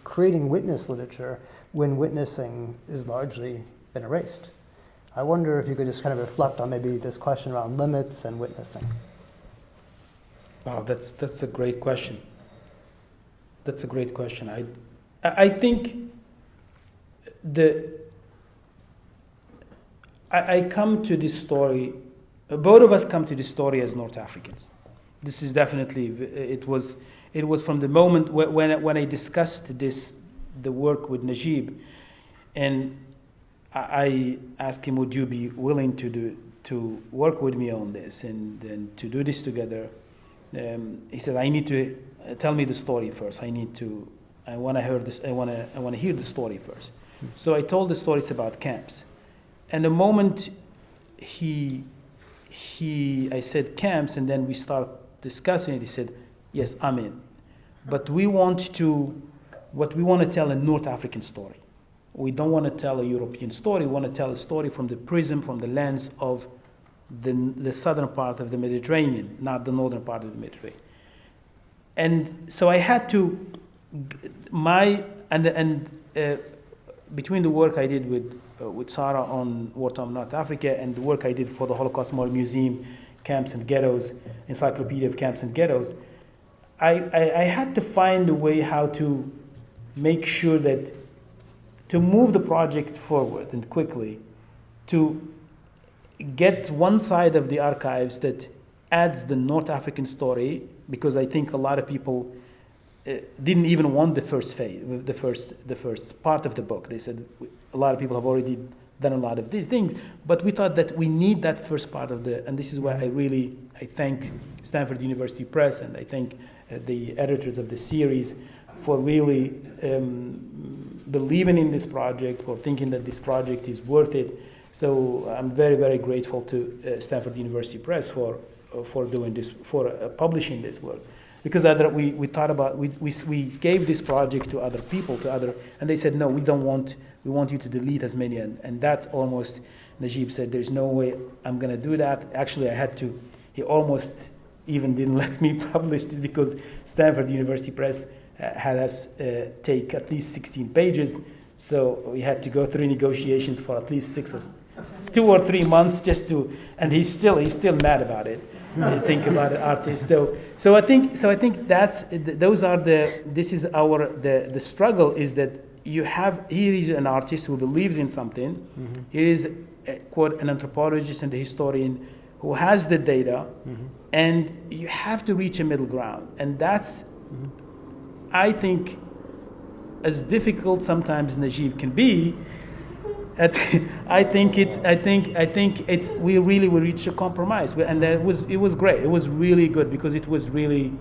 creating witness literature when witnessing is largely been erased. I wonder if you could just kind of reflect on maybe this question around limits and witnessing. Wow, that's a great question. That's a great question. I think I come to this story, both of us come to this story as North Africans. This is definitely, it was from the moment when I discussed the work with Nadjib, and I asked him, would you be willing to work with me on this and to do this together? He said, I need to tell me the story first. I want to hear the story first. So I told the stories about camps. And the moment I said camps, and then we start discussing it, he said, yes, I'm in. But we want to tell a North African story. We don't want to tell a European story. We want to tell a story from the prism, from the lens of the southern part of the Mediterranean, not the northern part of the Mediterranean. And so I had to, between the work I did with Sarah on Wartime North Africa and the work I did for the Holocaust Memorial Museum, Camps and Ghettos, Encyclopedia of Camps and Ghettos, I had to find a way how to make sure that to move the project forward and quickly, to get one side of the archives that adds the North African story, because I think a lot of people didn't even want the first phase, the first part of the book. They said a lot of people have already done a lot of these things, but we thought that we need that first part of and this is why I thank Stanford University Press, and I thank the editors of the series for really believing in this project, for thinking that this project is worth it. So I'm very, very grateful to Stanford University Press for doing this, for publishing this work. Because we thought about, we gave this project to other people, and they said, no, we want you to delete as many. And that's almost, Nadjib said, there's no way I'm going to do that. Actually, he almost even didn't let me publish it because Stanford University Press had us take at least 16 pages. So we had to go through negotiations for at least 2 or 3 months just to, and he's still mad about it. You think about an artist. So I think the struggle is that here is an artist who believes in something. Mm-hmm. Here is quote an anthropologist and a historian who has the data, and you have to reach a middle ground, and that's I think as difficult sometimes Nadjib can be. I think we really will reach a compromise, and it was great. It was really good because it was really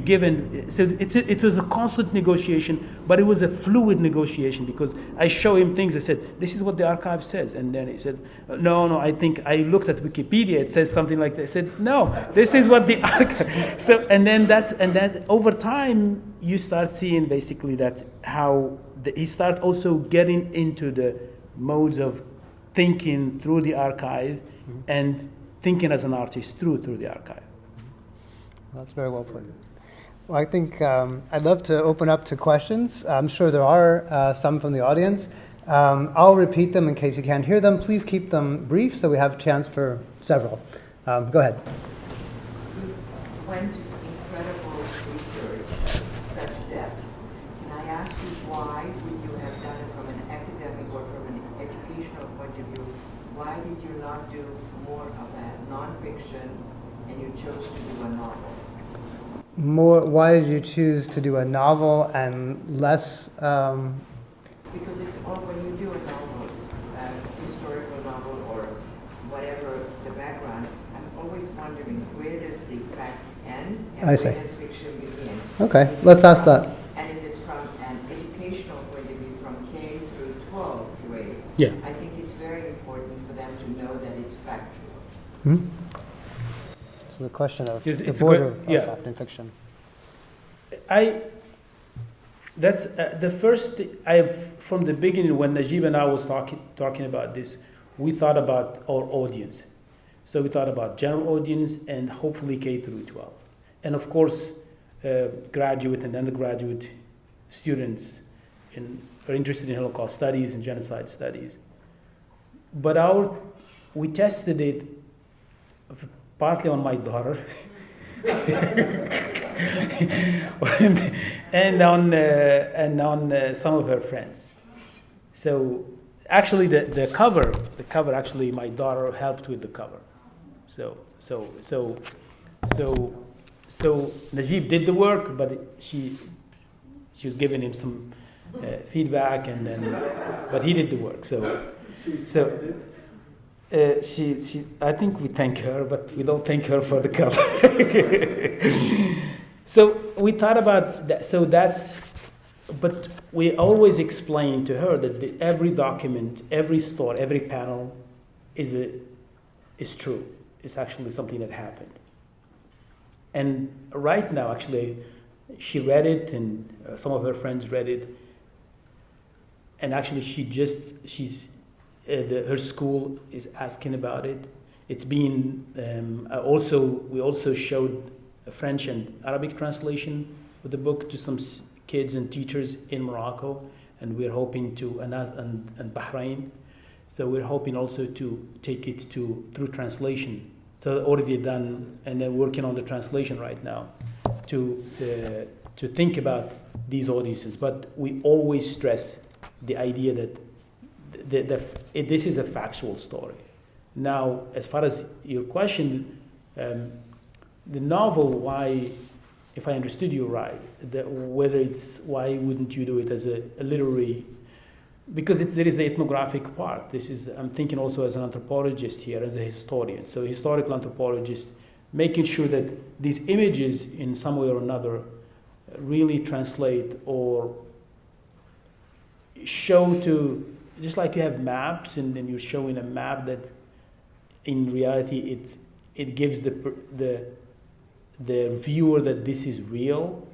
given. So it was a constant negotiation, but it was a fluid negotiation because I show him things. I said, "This is what the archive says," and then he said, "No, I think I looked at Wikipedia. It says something like that." I said, "No, this is what the archive." So and then over time you start seeing basically that how he start also getting into the modes of thinking through the archive and thinking as an artist through the archive. That's very well put. Well, I think I'd love to open up to questions. I'm sure there are some from the audience. I'll repeat them in case you can't hear them. Please keep them brief so we have a chance for several. Go ahead. You went to incredible research to such depth. Can I ask you why would you have done it from an academic or from an educational point of view? Why did you not do more fiction, and you chose to do a novel? Why did you choose to do a novel and less? Because it's all, when you do a novel, historical novel or whatever the background, I'm always wondering, where does the fact end and I where see. does fiction begin? Okay, let's ask that. And if it's from an educational point of view, from K through 12 grade, Yeah. I think it's very important for them to know that it's factual. Hmm? So the question of It's the a good- border of yeah. fact and fiction. That's the first from the beginning when Nadjib and I was talking about this, we thought about our audience. So we thought about general audience and hopefully K through 12. And of course, graduate and undergraduate students are interested in Holocaust studies and genocide studies. But we tested it partly on my daughter and on some of her friends. So actually, the cover actually my daughter helped with the cover. So Nadjib did the work, but she was giving him some feedback, but he did the work. She I think we thank her, but we don't thank her for the cover. So we thought about that. But we always explain to her that every document, every story, every panel is true. It's actually something that happened. And right now, actually, she read it, and some of her friends read it. And actually, her school is asking about it. It's been we also showed a French and Arabic translation of the book to some kids and teachers in Morocco, and we're hoping to and Bahrain. So we're hoping also to take it through translation. So already done, and then working on the translation right now to think about these audiences. But we always stress the idea that this is a factual story. Now, as far as your question, the novel, why, if I understood you right, why wouldn't you do it as a literary? Because there is the ethnographic part. I'm thinking also as an anthropologist here, as a historian. So historical anthropologist, making sure that these images in some way or another really translate or show to, just like you have maps and then you're showing a map that in reality it gives the viewer that this is real.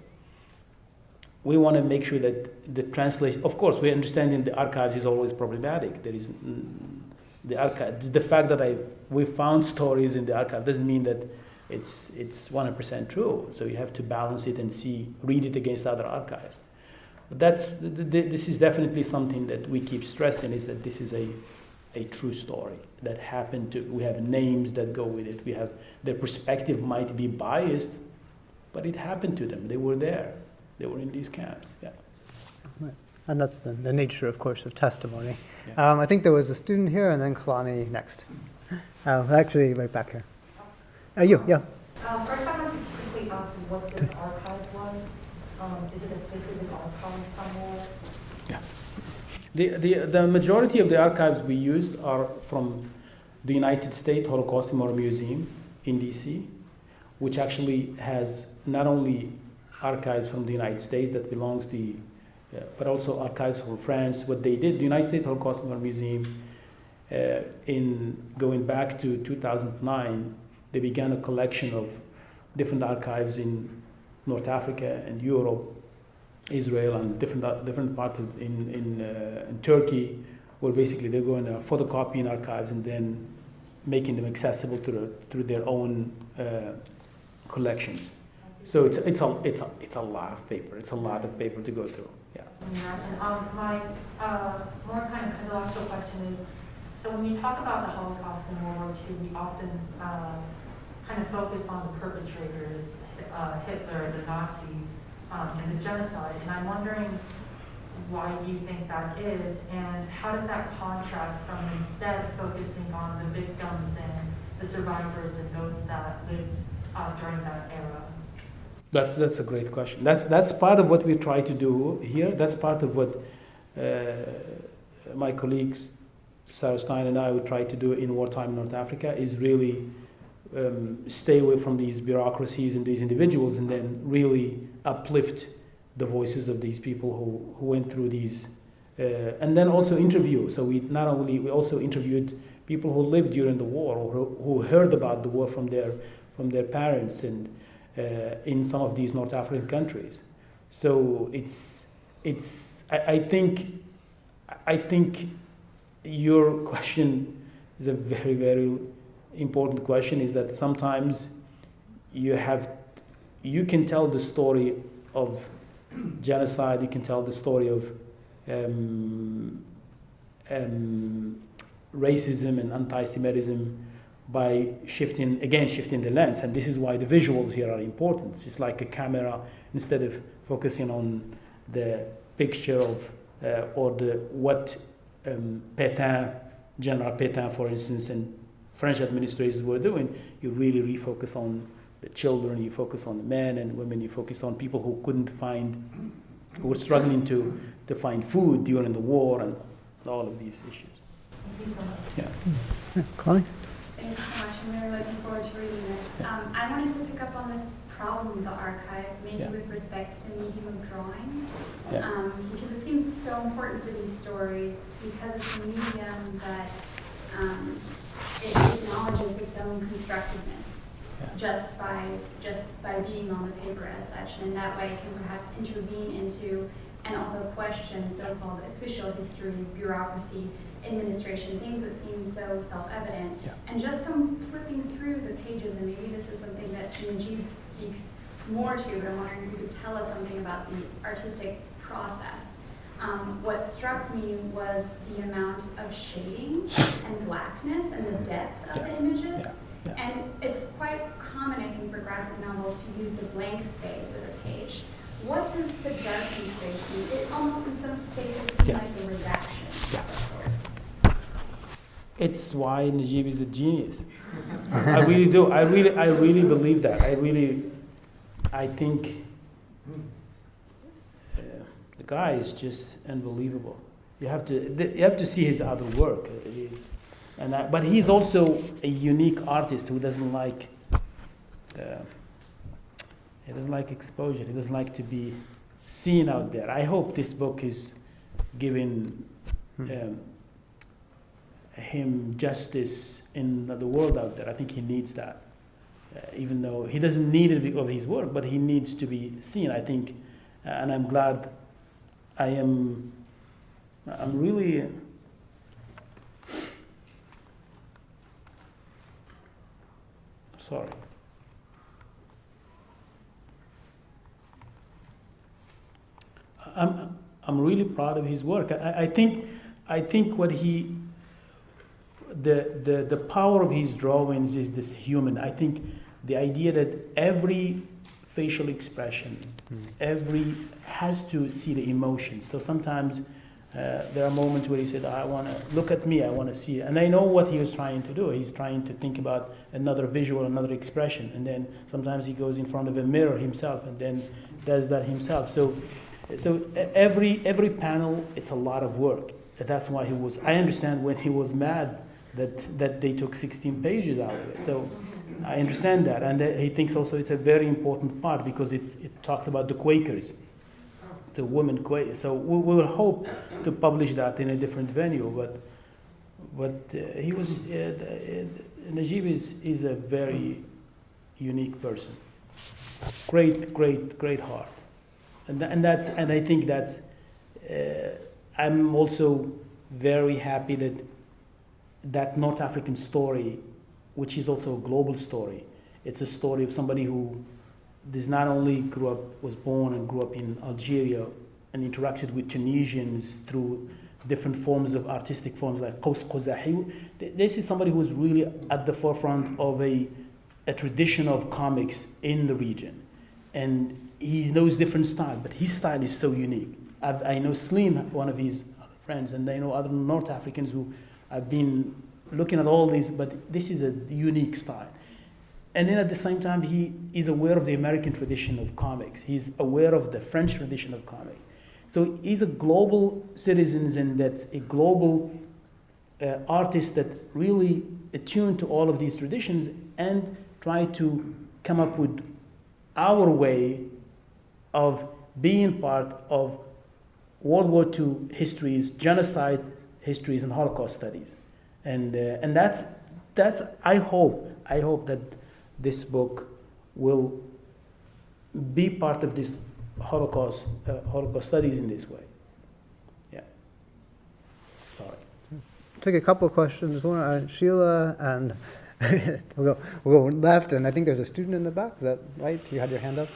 We want to make sure that the translation, of course, we understand in the archives is always problematic. There is the archive. The fact that we found stories in the archive doesn't mean that it's 100% true. So you have to balance it and read it against other archives. But this is definitely something that we keep stressing, is that this is a true story that happened to. We have names that go with it. We have their perspective might be biased, but it happened to them. They were there. They were in these camps. Yeah. Right. And that's the nature, of course, of testimony. Yeah. I think there was a student here, and then Kalani next. Actually, right back here. You, yeah. First, I want to quickly ask what this archive was. Is it a specific archive somewhere? Yeah. The majority of the archives we used are from the United States Holocaust Memorial Museum in DC, which actually has not only archives from the United States that belongs to, but also archives from France. What they did, the United States Holocaust Memorial Museum, in going back to 2009, they began a collection of different archives in North Africa and Europe, Israel, and different parts in Turkey, where basically they're going to photocopying archives and then making them accessible through their own collections. So it's a lot of paper. It's a lot of paper to go through. Yeah. My more kind of intellectual question is, so when you talk about the Holocaust in World War II, we often kind of focus on the perpetrators, Hitler, the Nazis, and the genocide. And I'm wondering why you think that is, and how does that contrast from instead focusing on the victims and the survivors and those that lived during that era? That's a great question. That's part of what we try to do here. That's part of what my colleagues Sarah Stein and I would try to do in wartime North Africa, is really stay away from these bureaucracies and these individuals, and then really uplift the voices of these people who went through these, and then also interview. So we also interviewed people who lived during the war, or who heard about the war from their parents, and in some of these North African countries. So I think your question is a very, very important question, is that sometimes you can tell the story of genocide, you can tell the story of racism and anti-Semitism by shifting the lens. And this is why the visuals here are important. It's like a camera, instead of focusing on the picture of what General Pétain, for instance, and French administrators were doing, you really refocus on the children, you focus on the men and women, you focus on people who who were struggling to find food during the war, and all of these issues. Thank you so much. Yeah. Colin? Thanks so much. I'm really looking forward to reading this. I wanted to pick up on this problem with the archive, maybe with respect to the medium of drawing, because it seems so important for these stories, because it's a medium that it acknowledges its own constructiveness just by being on the paper as such, and that way it can perhaps intervene into and also question so-called official histories, bureaucracy, administration, things that seem so self-evident. Yeah. And just from flipping through the pages, and maybe this is something that Nadjib speaks more to, but I'm wondering if you could tell us something about the artistic process. What struck me was the amount of shading and blackness and the depth of the images. Yeah. And it's quite common, I think, for graphic novels to use the blank space of the page. What does the darkened space mean? It almost in some spaces seems like a redaction of sorts. It's why Nadjib is a genius. I really do. I really believe that. I think the guy is just unbelievable. You have to see his other work, but he's also a unique artist who doesn't like. He doesn't like exposure. He doesn't like to be seen out there. I hope this book is giving him justice in the world out there. I think he needs that, even though he doesn't need it because of his work, but he needs to be seen. I think, and I'm glad. I'm really. Sorry. I'm really proud of his work. I think what the power of his drawings is this human. I think the idea that every facial expression, every has to see the emotion. So sometimes there are moments where he said, "I want to look at me. I want to see it." And I know what he was trying to do. He's trying to think about another visual, another expression, and then sometimes he goes in front of a mirror himself and then does that himself. So every panel, it's a lot of work. That's why he was. I understand when he was mad that they took 16 pages out of it. So I understand that, and he thinks also it's a very important part because it talks about the Quakers, the women Quakers. So we will hope to publish that in a different venue. But he was Nadjib is a very unique person. Great heart. And I think that's. I'm also very happy that North African story, which is also a global story, it's a story of somebody who not only was born and grew up in Algeria and interacted with Tunisians through different forms of artistic forms like Qous Qazahi. This is somebody who was really at the forefront of a tradition of comics in the region, and he knows different styles, but his style is so unique. I know Slim, one of his friends, and I know other North Africans who have been looking at all these, but this is a unique style. And then at the same time, he is aware of the American tradition of comics. He's aware of the French tradition of comics. So he's a global citizen and that a global artist that really attuned to all of these traditions and try to come up with our way of being part of World War II histories, genocide histories, and Holocaust studies. And that's I hope that this book will be part of this Holocaust studies in this way. Yeah. Sorry. Take a couple of questions. One, Sheila, and we'll go left, and I think there's a student in the back. Is that right? You had your hand up?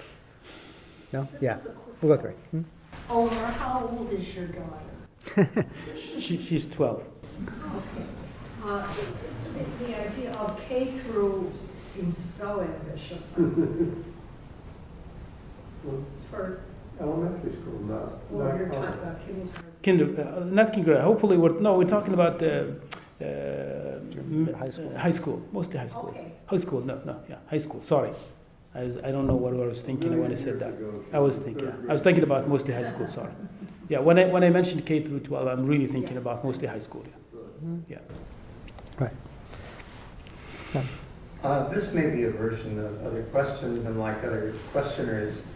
No? Yeah. We'll go through. Omar, how old is your daughter? She's 12. Okay. The idea of K through seems so ambitious. For, Elementary school, well, you're talking about kindergarten. Not kindergarten. Hopefully, we're talking about High school. Mostly high school. Okay. High school, yeah, high school. Sorry, I don't know what I was thinking when I said that. I was thinking about mostly high school. Sorry. Yeah, when I mentioned K through 12, I'm really thinking about mostly high school. Yeah. Right. This may be a version of other questions, and like other questioners,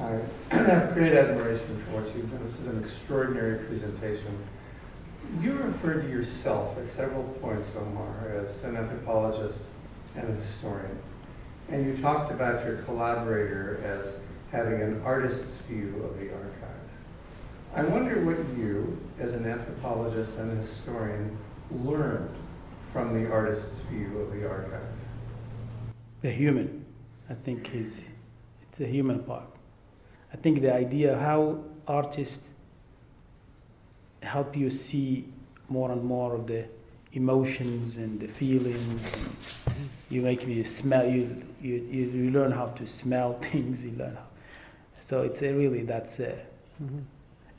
I have great admiration for what you've done. This is an extraordinary presentation. You referred to yourself at several points, Omar, as an anthropologist and a historian. And you talked about your collaborator as having an artist's view of the archive. I wonder what you, as an anthropologist and a historian, learned from the artist's view of the archive. The human, I think, it's a human part. I think the idea how artists help you see more and more of the emotions and the feelings. You make me smell. You learn how to smell things. You learn how. So it's really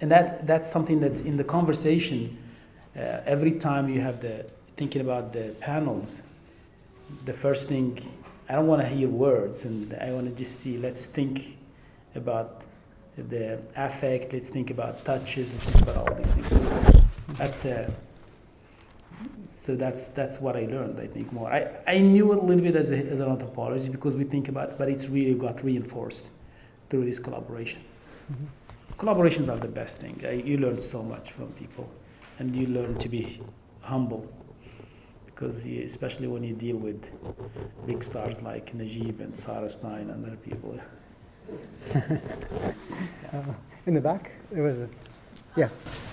and that's something that in the conversation, every time you have thinking about the panels, the first thing, I don't want to hear words, and I want to just see. Let's think about the affect. Let's think about touches. Let's think about all these things. So that's what I learned. I think more. I knew a little bit as an anthropologist because we think about, but it's really got reinforced through this collaboration. Mm-hmm. Collaborations are the best thing. You learn so much from people, and you learn to be humble. Because especially when you deal with big stars like Nadjib and Sarah Stein and other people. In the back, there was a, yeah.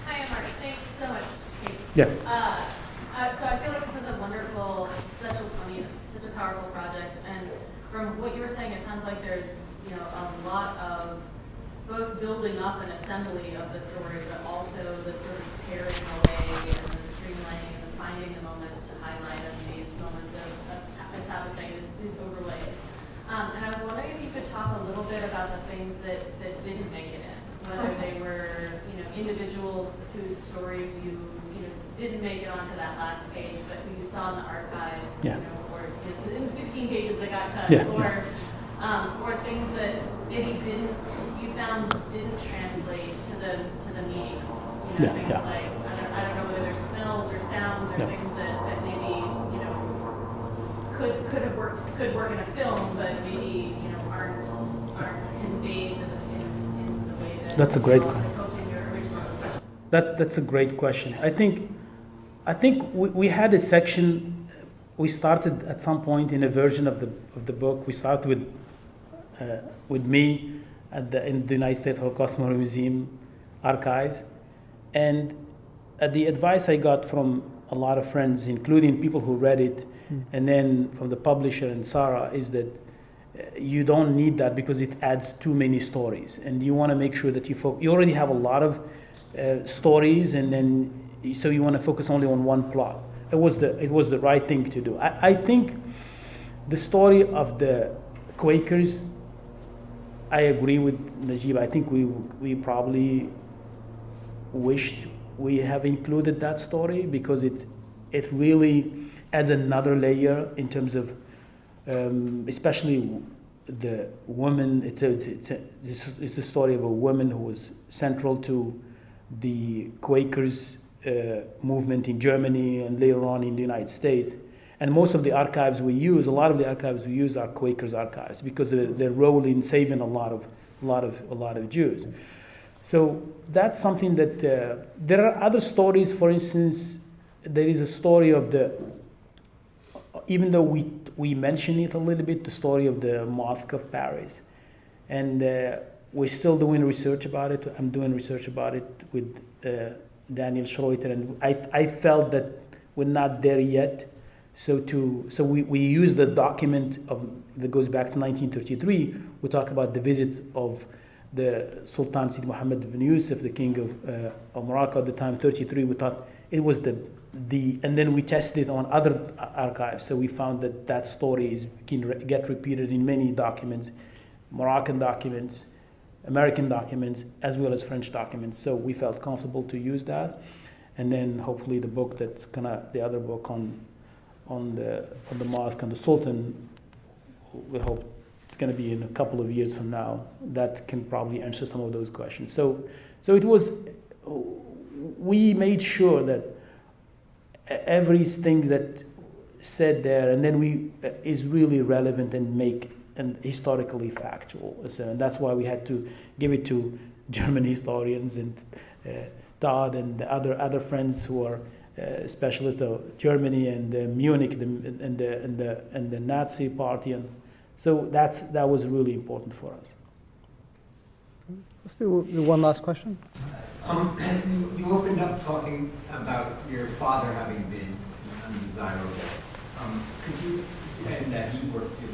Hi, Aomar. Thanks so much, Kate. Yeah. So I feel like this is a wonderful, such a powerful project. And from what you were saying, it sounds like there's a lot of both building up and assembly of the story, but also the sort of paring away and the streamlining and the finding the moments to highlight of these moments of as Pat was saying, these overlays. And I was wondering if you could talk a little bit about the things that didn't make it in, whether they were individuals whose stories you didn't make it onto that last page, but who you saw in the archive, or in the 16 pages that got cut, or things that maybe you found didn't translate to the medium. Things like I don't know whether there's smells or sounds or things that maybe could work in a film, but maybe aren't conveyed in the way that That's a great you question. hoped in your original discussion. That's a great question. I think we had a section. We started at some point in a version of the book. We started with me in the United States Holocaust Memorial Museum archives, and the advice I got from a lot of friends, including people who read it, and then from the publisher and Sarah, is that you don't need that because it adds too many stories, and you want to make sure that you already have a lot of stories, and then so you want to focus only on one plot. It was the right thing to do. I think the story of the Quakers, I agree with Nadjib. I think we probably wished we have included that story because it really adds another layer in terms of, especially the woman. It's the story of a woman who was central to the Quakers movement in Germany and later on in the United States. And most of the archives we use, a lot of the archives we use are Quakers archives because of their role in saving a lot of Jews. So that's something that there are other stories. For instance, there is a story of even though we mention it a little bit, the story of the Mosque of Paris, and we're still doing research about it. I'm doing research about it with Daniel Schroeter, and I felt that we're not there yet. So we use the document that goes back to 1933. We talk about the visit of the Sultan Sidi Mohammed bin Yusuf, the king of Morocco at the time, 33. We thought it was and then we tested on other archives. So we found that story can get repeated in many documents, Moroccan documents, American documents, as well as French documents. So we felt comfortable to use that. And then hopefully the book the other book on the mosque and the Sultan, we hope it's going to be in a couple of years from now. That can probably answer some of those questions. So we made sure that everything that said there, and then is really relevant and historically factual. So, and that's why we had to give it to German historians and Todd and the other friends who are specialists of Germany and Munich and the Nazi party, and so that was really important for us. Let's do one last question. You opened up talking about your father having been undesirable. Could you, and that he worked in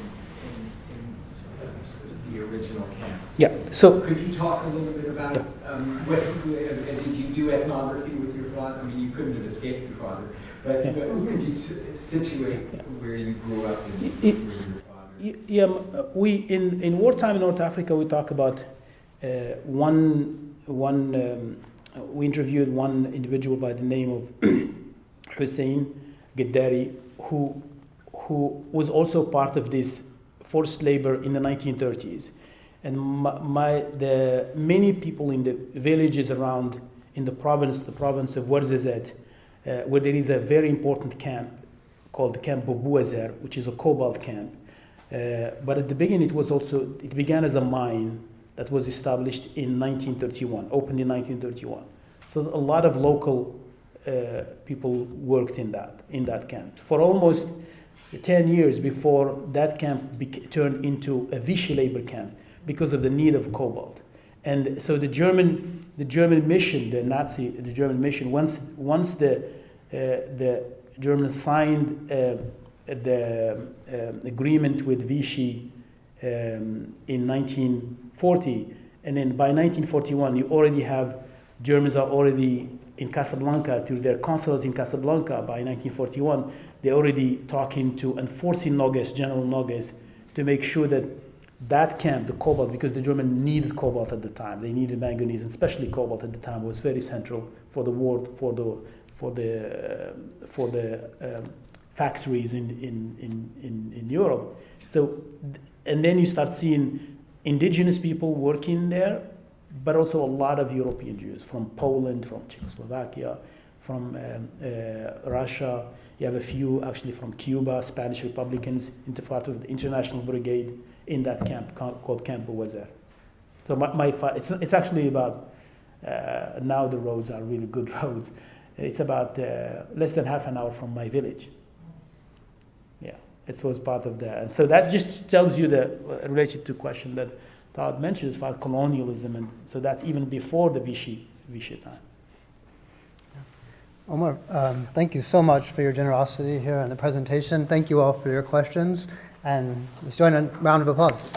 the original camps. Yeah. So could you talk a little bit about did you do ethnography with your father? I mean, you couldn't have escaped your father, but could you situate where you grew up and where your father? We in wartime in North Africa, we talk about we interviewed one individual by the name of Hussein Gaddari, who was also part of this forced labor in the 1930s, and the many people in the villages around in the province of Ouarzazate, where there is a very important camp called the Camp of Bouazer, which is a cobalt camp. But at the beginning, it began as a mine that was established in 1931, opened in 1931. So a lot of local people worked in that camp for almost 10 years before that camp turned into a Vichy labor camp because of the need of cobalt. And so the German mission, the German mission, once the Germans signed the agreement with Vichy in 1940, and then by 1941 you already have Germans are already in Casablanca, to their consulate in Casablanca by 1941. They're already talking to enforcing Nogues, General Nogues, to make sure that camp, the cobalt, because the Germans needed cobalt at the time. They needed manganese, and especially cobalt at the time was very central for the war, for the factories in Europe. So, and then you start seeing indigenous people working there, but also a lot of European Jews from Poland, from Czechoslovakia, from Russia. You have a few actually from Cuba, Spanish Republicans, into part of the International Brigade in that camp called Camp Bouazer. So it's actually about, now the roads are really good roads. It's about less than half an hour from my village. Yeah, it was part of that. And so that just tells you related to question that Todd mentioned about colonialism, and so that's even before the Vichy time. Omar, thank you so much for your generosity here in the presentation. Thank you all for your questions, and let's join in a round of applause.